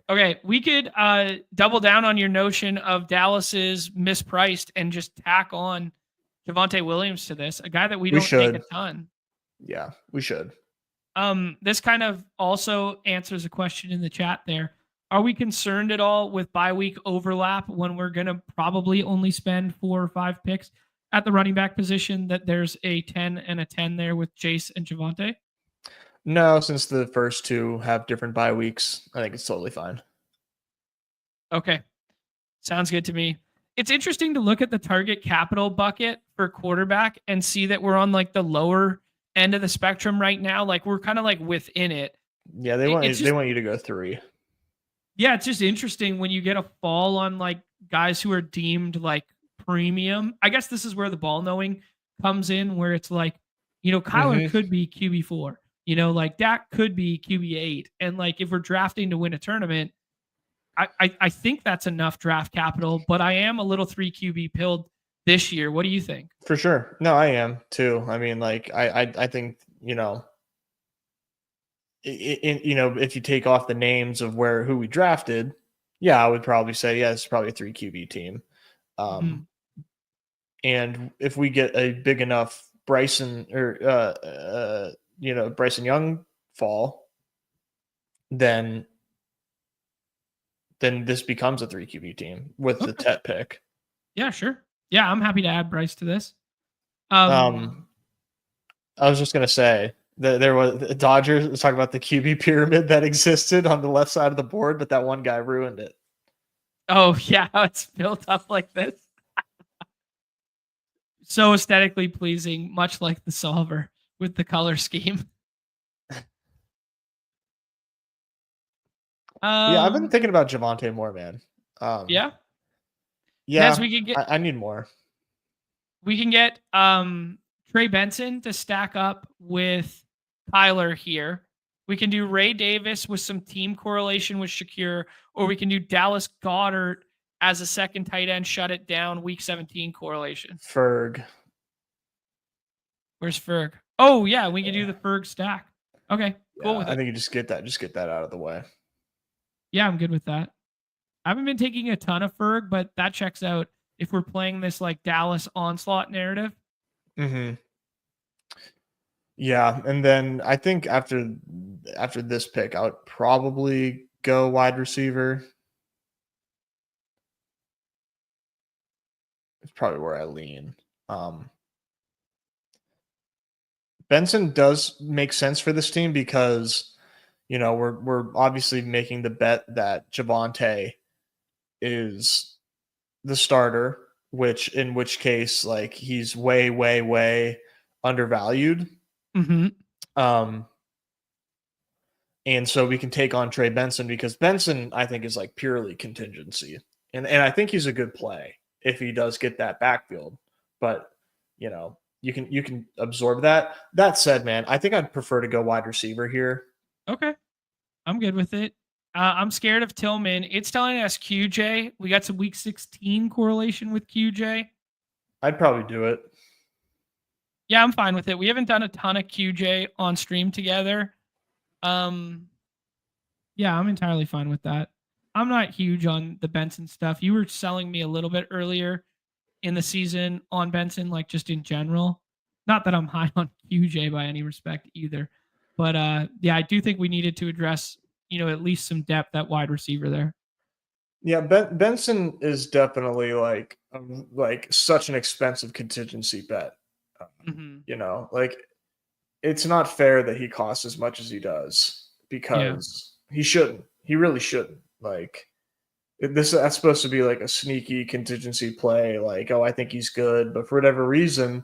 Speaker 1: Okay, we could double down on your notion of Dallas's mispriced and just tack on Javonte Williams to this, a guy that we don't take a ton.
Speaker 2: Yeah, we should.
Speaker 1: This kind of also answers a question in the chat there. Are we concerned at all with bye week overlap when we're going to probably only spend 4 or 5 picks at the running back position, that there's a 10 and a 10 there with Jace and Javonte?
Speaker 2: No, since the first two have different bye weeks, I think it's totally fine.
Speaker 1: Okay. Sounds good to me. It's interesting to look at the target capital bucket for quarterback and see that we're on like the lower end of the spectrum right now. Like we're kind of like within it.
Speaker 2: Yeah, they want you to go 3.
Speaker 1: Yeah, it's just interesting when you get a fall on like guys who are deemed like premium. I guess this is where the ball knowing comes in, where it's like, Kyler could be QB4, like Dak could be QB8. And like if we're drafting to win a tournament, I think that's enough draft capital, but I am a little 3 QB pilled this year. What do you think?
Speaker 2: For sure. No, I am too. I mean, like I think, if you take off the names of who we drafted, yeah, I would probably say, yeah, it's probably a 3 QB team. And if we get a big enough Bryson Young fall, then this becomes a 3 QB team with the Tet pick.
Speaker 1: Yeah, sure. Yeah, I'm happy to add Bryce to this.
Speaker 2: I was just gonna say that there was Dodgers talking about the QB pyramid that existed on the left side of the board, but that one guy ruined it.
Speaker 1: Oh yeah, it's built up like this. So aesthetically pleasing, much like the solver with the color scheme.
Speaker 2: Yeah, I've been thinking about Javonte more, man.
Speaker 1: Yeah.
Speaker 2: Yes, we can get. I need more.
Speaker 1: We can get Trey Benson to stack up with Kyler here. We can do Ray Davis with some team correlation with Shakir, or we can do Dallas Goedert as a second tight end, shut it down, week 17 correlation.
Speaker 2: Ferg.
Speaker 1: Where's Ferg? Oh, yeah, we can do the Ferg stack. Okay, cool with it.
Speaker 2: I think you just get that out of the way.
Speaker 1: Yeah, I'm good with that. I haven't been taking a ton of Ferg, but that checks out if we're playing this like Dallas onslaught narrative.
Speaker 2: Yeah, and then I think after this pick, I would probably go wide receiver. It's probably where I lean. Benson does make sense for this team because, we're obviously making the bet that Javonte is the starter, in which case, like, he's way, way, way undervalued. And so we can take on Trey Benson because Benson, I think, is like purely contingency. And I think he's a good play if he does get that backfield. But, you can absorb that. That said, man, I think I'd prefer to go wide receiver here.
Speaker 1: Okay. I'm good with it. I'm scared of Tillman. It's telling us QJ. We got some week 16 correlation with QJ.
Speaker 2: I'd probably do it.
Speaker 1: Yeah, I'm fine with it. We haven't done a ton of QJ on stream together. Yeah, I'm entirely fine with that. I'm not huge on the Benson stuff. You were selling me a little bit earlier in the season on Benson, like just in general. Not that I'm high on QJ by any respect either. But yeah, I do think we needed to address, at least some depth at wide receiver there.
Speaker 2: Yeah, Benson is definitely like such an expensive contingency bet. Uh,
Speaker 1: Hmm.
Speaker 2: like it's not fair that he costs as much as he does
Speaker 1: Yeah.
Speaker 2: because he shouldn't. He really shouldn't. Like that's supposed to be like a sneaky contingency play. Like, oh, I think he's good, but for whatever reason,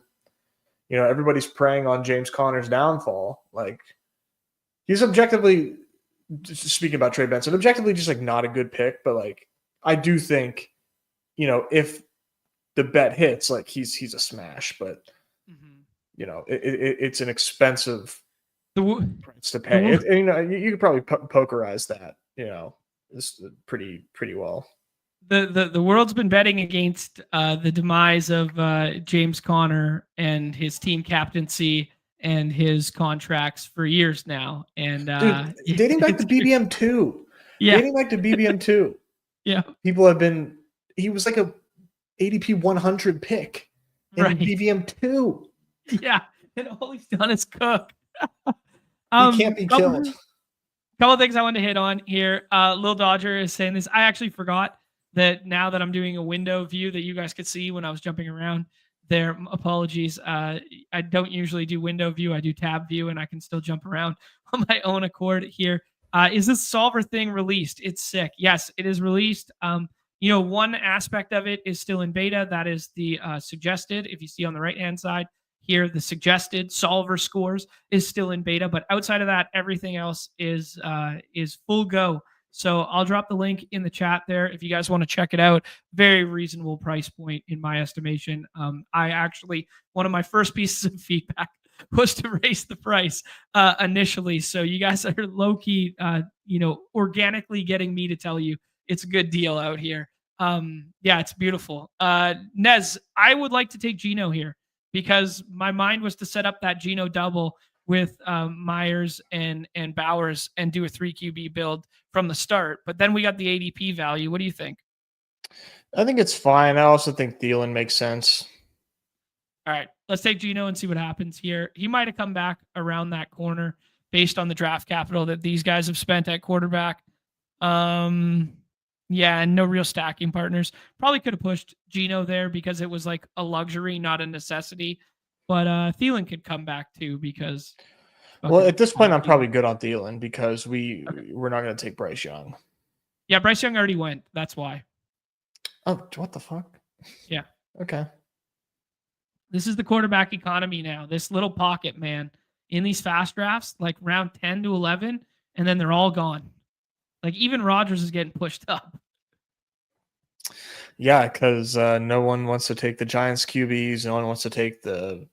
Speaker 2: everybody's preying on James Conner's downfall. Like he's objectively, just speaking about Trey Benson, objectively just like not a good pick, but like I do think, if the bet hits, like he's a smash, but
Speaker 1: Hmm.
Speaker 2: it's an expensive
Speaker 1: The wo-
Speaker 2: price to
Speaker 1: the
Speaker 2: pay.
Speaker 1: wo-
Speaker 2: You could probably pokerize that, this pretty well.
Speaker 1: the world's been betting against the demise of James Conner and his team captaincy and his contracts for years now, and
Speaker 2: Dude, dating back to BBM two,
Speaker 1: yeah,
Speaker 2: dating back to BBM two,
Speaker 1: yeah,
Speaker 2: people have been. He was like a ADP 100 pick in
Speaker 1: right,
Speaker 2: BBM two.
Speaker 1: yeah, and all he's done is cook.
Speaker 2: He can't be killed.
Speaker 1: Couple things I wanted to hit on here. Lil Dodger is saying this. I actually forgot that now that I'm doing a window view that you guys could see when I was jumping around there. Apologies. I don't usually do window view. I do tab view, and I can still jump around on my own accord here. Is this solver thing released? It's sick. Yes, it is released. One aspect of it is still in beta. That is the suggested. If you see on the right hand side here, the suggested solver scores is still in beta, but outside of that, everything else is full go. So I'll drop the link in the chat there if you guys want to check it out. Very reasonable price point in my estimation. I actually, one of my first pieces of feedback was to raise the price initially. So you guys are low key, organically getting me to tell you it's a good deal out here. Yeah, it's beautiful. Nez, I would like to take Gino here because my mind was to set up that Geno double with Myers and Bowers and do a 3 QB build from the start. But then we got the ADP value. What do you think?
Speaker 2: I think it's fine. I also think Thielen makes sense.
Speaker 1: All right, let's take Geno and see what happens here. He might have come back around that corner based on the draft capital that these guys have spent at quarterback. Yeah, and no real stacking partners. Probably could have pushed Geno there because it was like a luxury, not a necessity. But Thielen could come back too because.
Speaker 2: Well, at this point, I'm
Speaker 1: Thielen.
Speaker 2: probably good on Thielen because
Speaker 1: Okay.
Speaker 2: we're not going to take Bryce Young.
Speaker 1: Yeah, Bryce Young already went. That's why.
Speaker 2: Oh, what the fuck?
Speaker 1: Yeah.
Speaker 2: Okay.
Speaker 1: This is the quarterback economy now. This little pocket, man, in these fast drafts, like round 10 to 11, and then they're all gone. Like even Rodgers is getting pushed up.
Speaker 2: Yeah, because no one wants to take the Giants QBs. No one wants to take the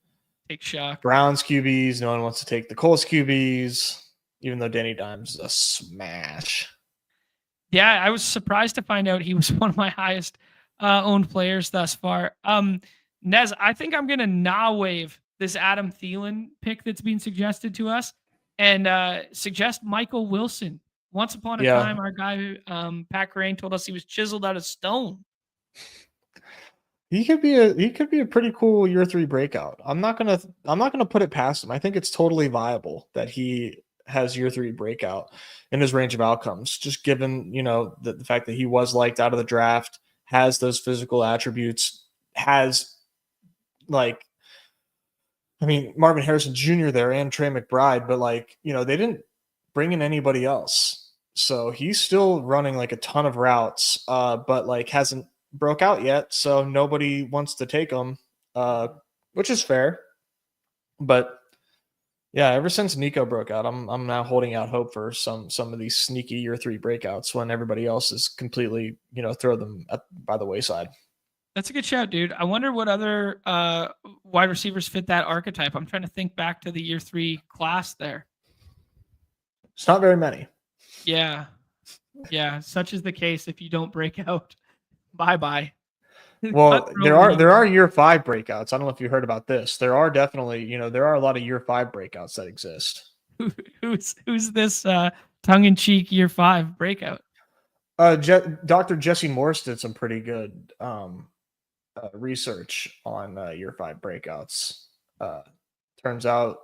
Speaker 1: Shock.
Speaker 2: Browns QBs. No one wants to take the Colts QBs, even though Danny Dimes is a smash.
Speaker 1: Yeah, I was surprised to find out he was one of my highest owned players thus far. Nez, I think I'm going to nah wave this Adam Thielen pick that's being suggested to us and suggest Michael Wilson. Once upon a time, our guy, Pat Crane, told us he was chiseled out of stone.
Speaker 2: He could be a pretty cool year 3 breakout. I'm not gonna put it past him. I think it's totally viable that he has year 3 breakout in his range of outcomes, just given the fact that he was liked out of the draft, has those physical attributes, has Marvin Harrison Jr. there and Trey McBride, but they didn't bring in anybody else, so he's still running like a ton of routes, but hasn't broke out yet, so nobody wants to take him, which is fair. But yeah, ever since Nico broke out, I'm now holding out hope for some of these sneaky year 3 breakouts when everybody else is completely throw them by the wayside.
Speaker 1: That's a good shout, dude. I wonder what other wide receivers fit that archetype. I'm trying to think back to the year 3 class there.
Speaker 2: It's not very many.
Speaker 1: Yeah. Such is the case if you don't break out. Bye.
Speaker 2: Well, there are year 5 breakouts. I don't know if you heard about this. There are definitely, there are a lot of year 5 breakouts that exist.
Speaker 1: Who's this tongue-in-cheek year 5 breakout?
Speaker 2: Dr. Jesse Morse did some pretty good research on year 5 breakouts. Turns out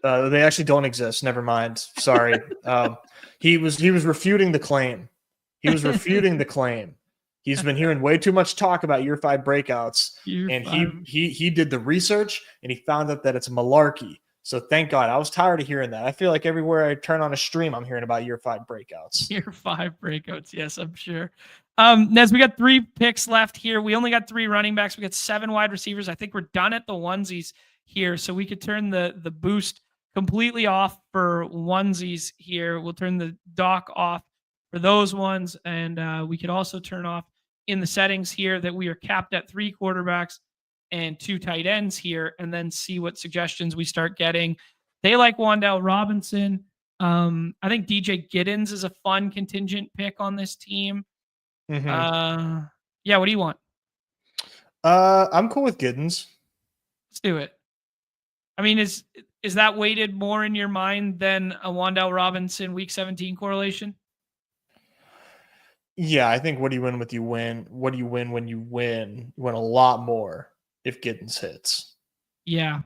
Speaker 2: they actually don't exist. Never mind. Sorry. He was refuting the claim He was refuting the claim. He's been hearing way too much talk about year 5 breakouts, and he did the research and he found out that it's malarkey. So thank God. I was tired of hearing that. I feel like everywhere I turn on a stream, I'm hearing about year 5 breakouts.
Speaker 1: Year 5 breakouts. Yes, I'm sure. Nez, we got 3 picks left here. We only got 3 running backs. We got 7 wide receivers. I think we're done at the onesies here, so we could turn the boost completely off for onesies here. We'll turn the dock off for those ones, and we could also turn off in the settings here that we are capped at 3 quarterbacks and 2 tight ends here, and then see what suggestions we start getting. They like Wan'Dale Robinson. I think DJ Giddens is a fun contingent pick on this team.
Speaker 2: Mm-hmm.
Speaker 1: Yeah, what do you want?
Speaker 2: I'm cool with Giddens.
Speaker 1: Let's do it. I mean, is that weighted more in your mind than a Wan'Dale Robinson week 17 correlation?
Speaker 2: Yeah, I think what do you win with you win? What do you win when you win? You win a lot more if Giddens hits.
Speaker 1: Yeah.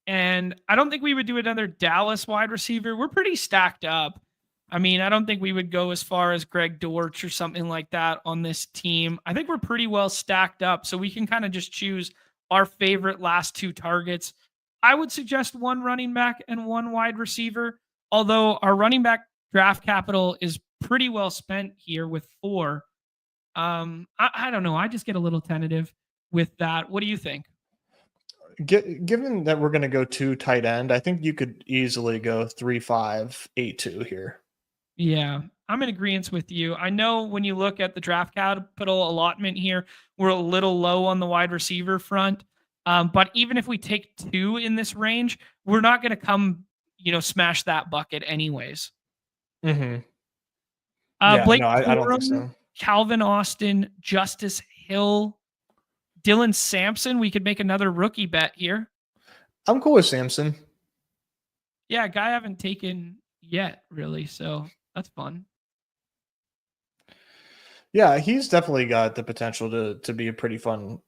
Speaker 1: And I don't think we would do another Dallas wide receiver. We're pretty stacked up. I mean, I don't think we would go as far as Greg Dortch or something like that on this team. I think we're pretty well stacked up, so we can kind of just choose our favorite last 2 targets. I would suggest 1 running back and 1 wide receiver, although our running back draft capital is pretty well spent here with 4. I don't know. I just get a little tentative with that. What do you think?
Speaker 2: Given that we're going to go 2 tight end, I think you could easily go 3-5-8-2 here.
Speaker 1: Yeah, I'm in agreement with you. I know when you look at the draft capital allotment here, we're a little low on the wide receiver front. But even if we take 2 in this range, we're not going to come, smash that bucket anyways.
Speaker 2: Mm-hmm.
Speaker 1: Blake
Speaker 2: no, I don't think so.
Speaker 1: Calvin Austin, Justice Hill, Dylan Sampson. We could make another rookie bet here.
Speaker 2: I'm cool with Sampson.
Speaker 1: Yeah, guy I haven't taken yet, really. So that's fun.
Speaker 2: Yeah, he's definitely got the potential to be a pretty fun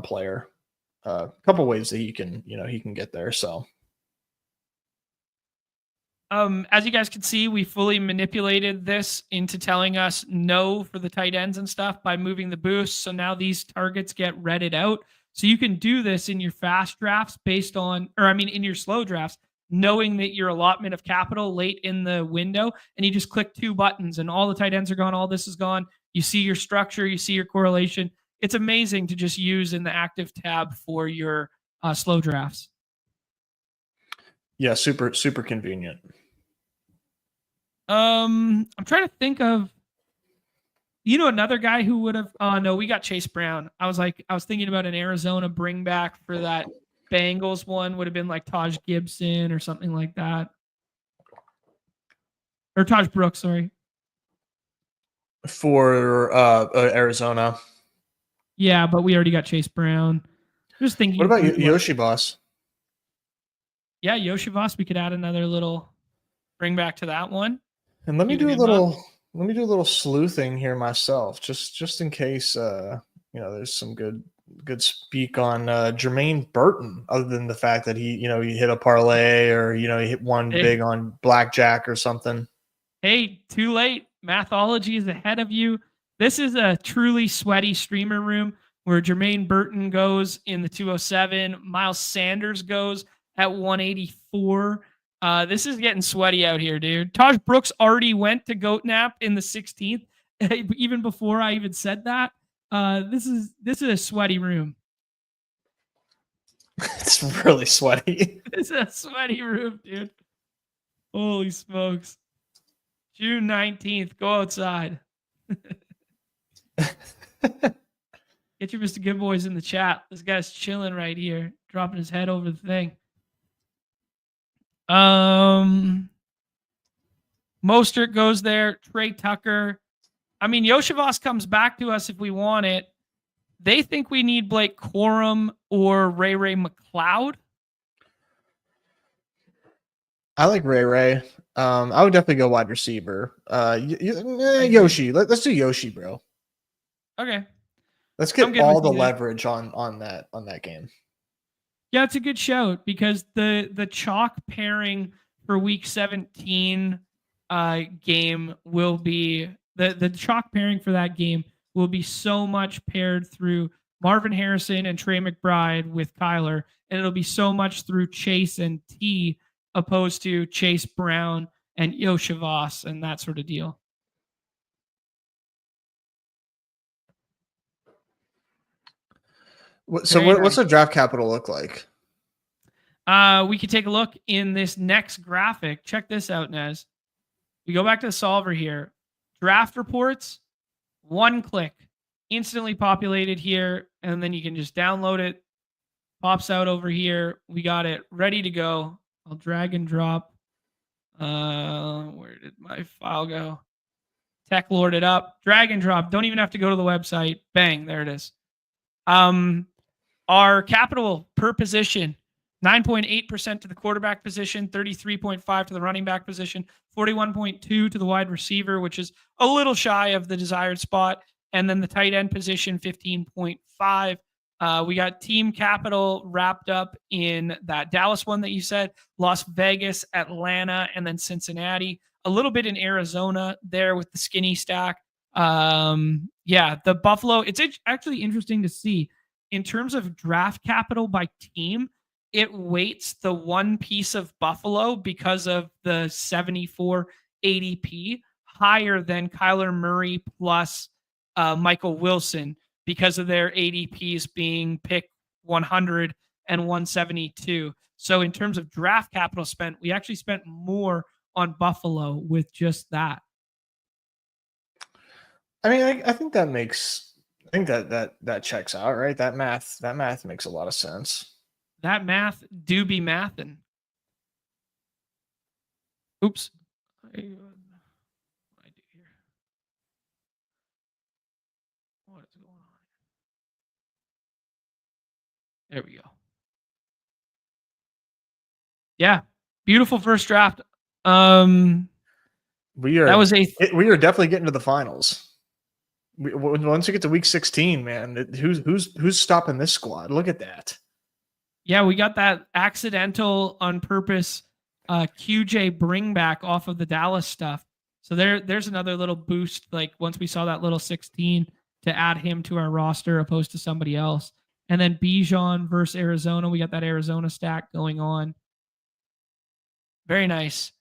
Speaker 2: player. A couple ways that he can get there. So,
Speaker 1: as you guys can see, we fully manipulated this into telling us no for the tight ends and stuff by moving the boost. So now these targets get redded out. So you can do this in your fast drafts in your slow drafts, knowing that your allotment of capital late in the window, and you just click 2 buttons and all the tight ends are gone. All this is gone. You see your structure, you see your correlation. It's amazing to just use in the active tab for your slow drafts.
Speaker 2: Yeah, super, super convenient.
Speaker 1: I'm trying to think of, another guy who would have. Oh no, we got Chase Brown. I was thinking about an Arizona bring back for that Bengals one. Would have been like Taj Gibson or something like that, or Taj Brooks. Sorry,
Speaker 2: for Arizona.
Speaker 1: Yeah, but we already got Chase Brown. Just thinking.
Speaker 2: What about Yoshi Boss?
Speaker 1: Yeah, Yoshi Boss. We could add another little bring back to that one.
Speaker 2: And let me do a little sleuthing here myself, just in case there's some good speak on Jermaine Burton, other than the fact that he hit a parlay or he hit one big on blackjack or something.
Speaker 1: Hey, too late. Mathology is ahead of you. This is a truly sweaty streamer room where Jermaine Burton goes in the 207. Miles Sanders goes at 184. This is getting sweaty out here, dude. Taj Brooks already went to Goat Nap in the 16th, even before I even said that. This is a sweaty room.
Speaker 2: It's really sweaty.
Speaker 1: It's a sweaty room, dude. Holy smokes. June 19th, go outside. Get your Mr. Good Boys in the chat. This guy's chilling right here, dropping his head over the thing. Mostert goes there. Trey Tucker. I mean, Yoshivas comes back to us if we want it. They think we need Blake Corum or Ray McLeod.
Speaker 2: I like Ray. I would definitely go wide receiver. Yoshi. Let's do Yoshi, bro.
Speaker 1: Okay.
Speaker 2: Let's get all the leverage on that game.
Speaker 1: Yeah, it's a good shout because the chalk pairing for week 17 game will be the chalk pairing for that game will be so much paired through Marvin Harrison and Trey McBride with Kyler, and it'll be so much through Chase and T opposed to Chase Brown and Yoshavas and that sort of deal.
Speaker 2: So what's the draft capital look like?
Speaker 1: We could take a look in this next graphic. Check this out, Nez. We go back to the solver here. Draft reports, one click, instantly populated here, and then you can just download it. Pops out over here. We got it ready to go. I'll drag and drop. Where did my file go? Tech lord it up. Drag and drop. Don't even have to go to the website. Bang, there it is. Our capital per position, 9.8% to the quarterback position, 33.5 to the running back position, 41.2 to the wide receiver, which is a little shy of the desired spot, and then the tight end position, 15.5. We got team capital wrapped up in that Dallas one that you said, Las Vegas, Atlanta, and then Cincinnati. A little bit in Arizona there with the skinny stack. The Buffalo. It's actually interesting to see in terms of draft capital by team. It weights the one piece of Buffalo because of the 74 ADP higher than Kyler Murray plus Michael Wilson because of their ADPs being pick 100 and 172. So in terms of draft capital spent, we actually spent more on Buffalo with just that.
Speaker 2: I mean, I think that makes, I think that checks out, right? That math makes a lot of sense.
Speaker 1: That math do be mathin'. Oops. What do I do here? What is going on? There we go. Yeah. Beautiful first draft.
Speaker 2: We are definitely getting to the finals. Once we get to week 16, man, who's stopping this squad? Look at that.
Speaker 1: Yeah, we got that accidental on purpose QJ bring back off of the Dallas stuff. So there's another little boost. Like once we saw that little 16 to add him to our roster opposed to somebody else. And then Bijan versus Arizona. We got that Arizona stack going on. Very nice.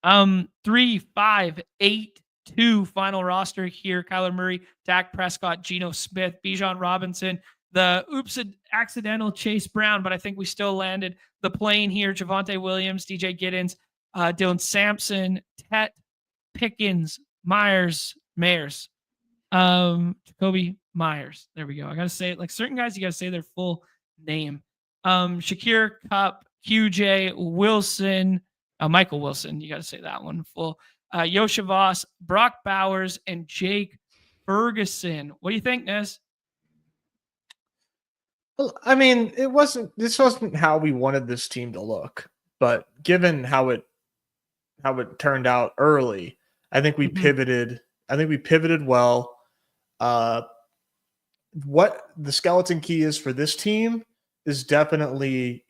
Speaker 1: 3, 5, 8, 2 final roster here. Kyler Murray, Dak Prescott, Geno Smith, Bijan Robinson, the accidental Chase Brown, but I think we still landed the plane here. Javonte Williams, DJ Giddens, Dylan Sampson, Tet, Pickens, Mayers, Jacoby Myers. There we go. I got to say it like certain guys, you got to say their full name. Shakir Cup, QJ Wilson, Michael Wilson. You got to say that one full. Yoshavas, Brock Bowers, and Jake Ferguson. What do you think, Nez?
Speaker 2: Well, I mean, this wasn't how we wanted this team to look, but given how it turned out early, I think we pivoted. I think we pivoted well. What the skeleton key is for this team is definitely,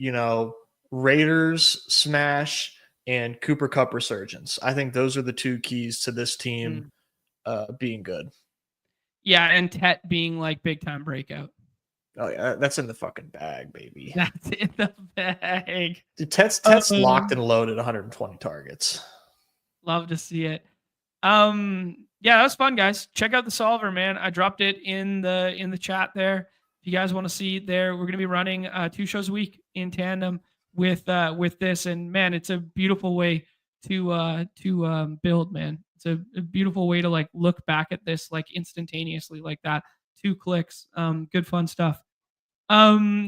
Speaker 2: Raiders smash and Cooper Kupp resurgence. I think those are the two keys to this team being good. Yeah,
Speaker 1: and Tet being like big time breakout.
Speaker 2: Oh yeah, that's in the fucking bag, baby.
Speaker 1: That's in the bag.
Speaker 2: Dude, Tet's locked and loaded 120 targets.
Speaker 1: Love to see it. Yeah, that was fun, guys. Check out the solver, man. I dropped it in the chat there. If you guys want to see it there, we're gonna be running 2 shows a week in tandem with this, and man, it's a beautiful way to build, man. It's a beautiful way to like look back at this like instantaneously like that. 2 clicks. Good fun stuff.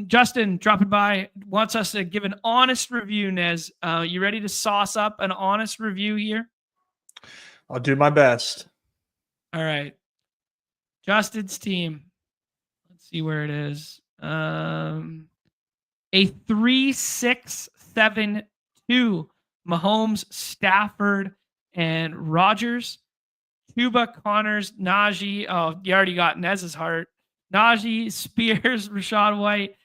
Speaker 1: Justin dropping by wants us to give an honest review. Nez, you ready to sauce up an honest review here?
Speaker 2: I'll do my best.
Speaker 1: All right. Justin's team. Let's see where it is. A 3-6-7-2. Mahomes, Stafford, and Rodgers. Tuba, Connors, Najee. Oh, you already got Nez's heart. Najee, Spears, Rashad White,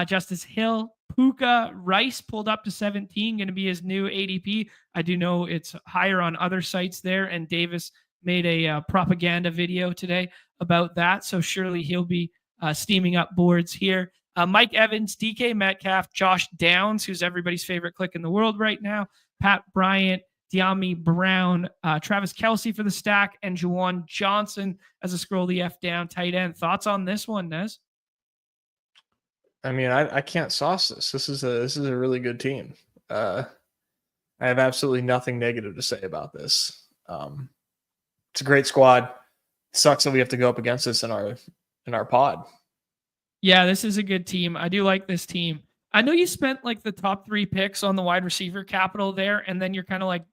Speaker 1: Justice Hill, Puka Rice pulled up to 17, going to be his new ADP. I do know it's higher on other sites there, and Davis made a propaganda video today about that. So surely he'll be steaming up boards here. Mike Evans, DK Metcalf, Josh Downs, who's everybody's favorite click in the world right now, Pat Bryant, De'Ami Brown, Travis Kelce for the stack, and Juwan Johnson as a scroll the F down tight end. Thoughts on this one, Nez?
Speaker 2: I mean, I can't sauce this. This is a really good team. I have absolutely nothing negative to say about this. It's a great squad. Sucks that we have to go up against this in our pod.
Speaker 1: Yeah, this is a good team. I do like this team. I know you spent like the top 3 picks on the wide receiver capital there, and then you're kind of like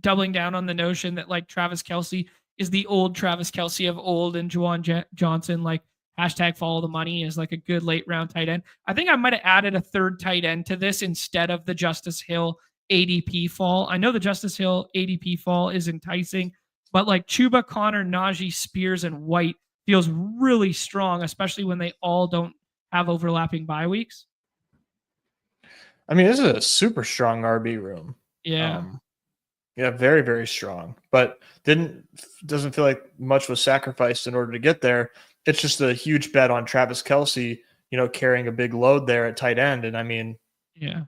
Speaker 1: doubling down on the notion that like Travis Kelce is the old Travis Kelce of old, and Juwan Johnson, like hashtag follow the money, is like a good late round tight end. I think I might have added a third tight end to this instead of the Justice Hill ADP fall. I know the Justice Hill ADP fall is enticing, but like Chuba, Connor, Najee, Spears, and White feels really strong, especially when they all don't have overlapping bye weeks.
Speaker 2: I mean, this is a super strong RB room.
Speaker 1: Yeah.
Speaker 2: Yeah, very, very strong. But doesn't feel like much was sacrificed in order to get there. It's just a huge bet on Travis Kelce, carrying a big load there at tight end. And I mean,
Speaker 1: yeah,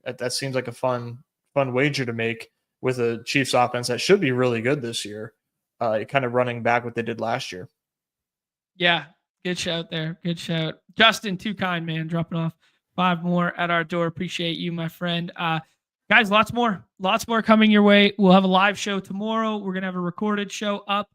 Speaker 2: that seems like a fun wager to make with a Chiefs offense that should be really good this year. Kind of running back what they did last year.
Speaker 1: Yeah, good shout there. Good shout. Justin, too kind, man, dropping off 5 more at our door. Appreciate you, my friend. Guys, lots more coming your way. We'll have a live show tomorrow. We're going to have a recorded show up.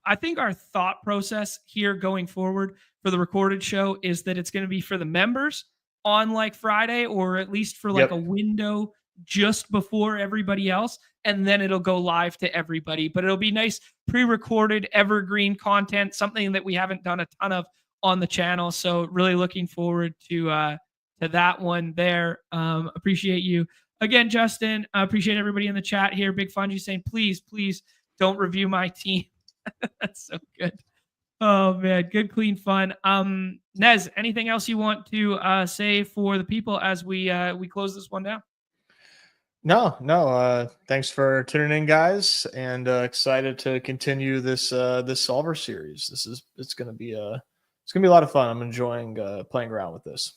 Speaker 1: I think our thought process here going forward for the recorded show is that it's going to be for the members on like Friday, or at least for like a window just before everybody else. And then it'll go live to everybody, but it'll be nice pre-recorded evergreen content, something that we haven't done a ton of on the channel. So really looking forward to that one there. Appreciate you again, Justin. I appreciate everybody in the chat here. Big Fungi saying, please don't review my team. That's so good. Oh man, good, clean fun. Nez, anything else you want to say for the people as we close this one down?
Speaker 2: No. Thanks for tuning in, guys, and excited to continue this solver series. It's gonna be a lot of fun. I'm enjoying playing around with this.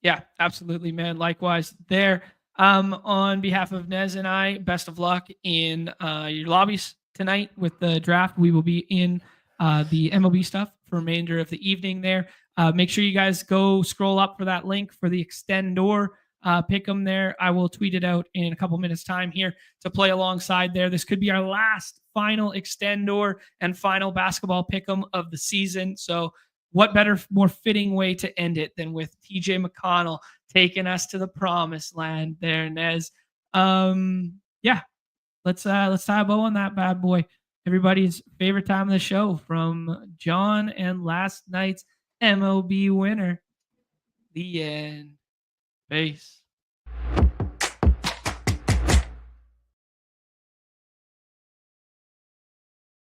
Speaker 1: Yeah, absolutely, man. Likewise there. On behalf of Nez and I, best of luck in your lobbies tonight with the draft. We will be in the MLB stuff for remainder of the evening there. Make sure you guys go scroll up for that link for the Extendor pick them there. I will tweet it out in a couple minutes time here to play alongside there. This could be our last final Extendor and final basketball pick 'em of the season. So what better, more fitting way to end it than with TJ McConnell taking us to the promised land there, Nez. Yeah, let's tie a bow on that bad boy. Everybody's favorite time of the show, from John and last night's MLB winner. The end. Peace.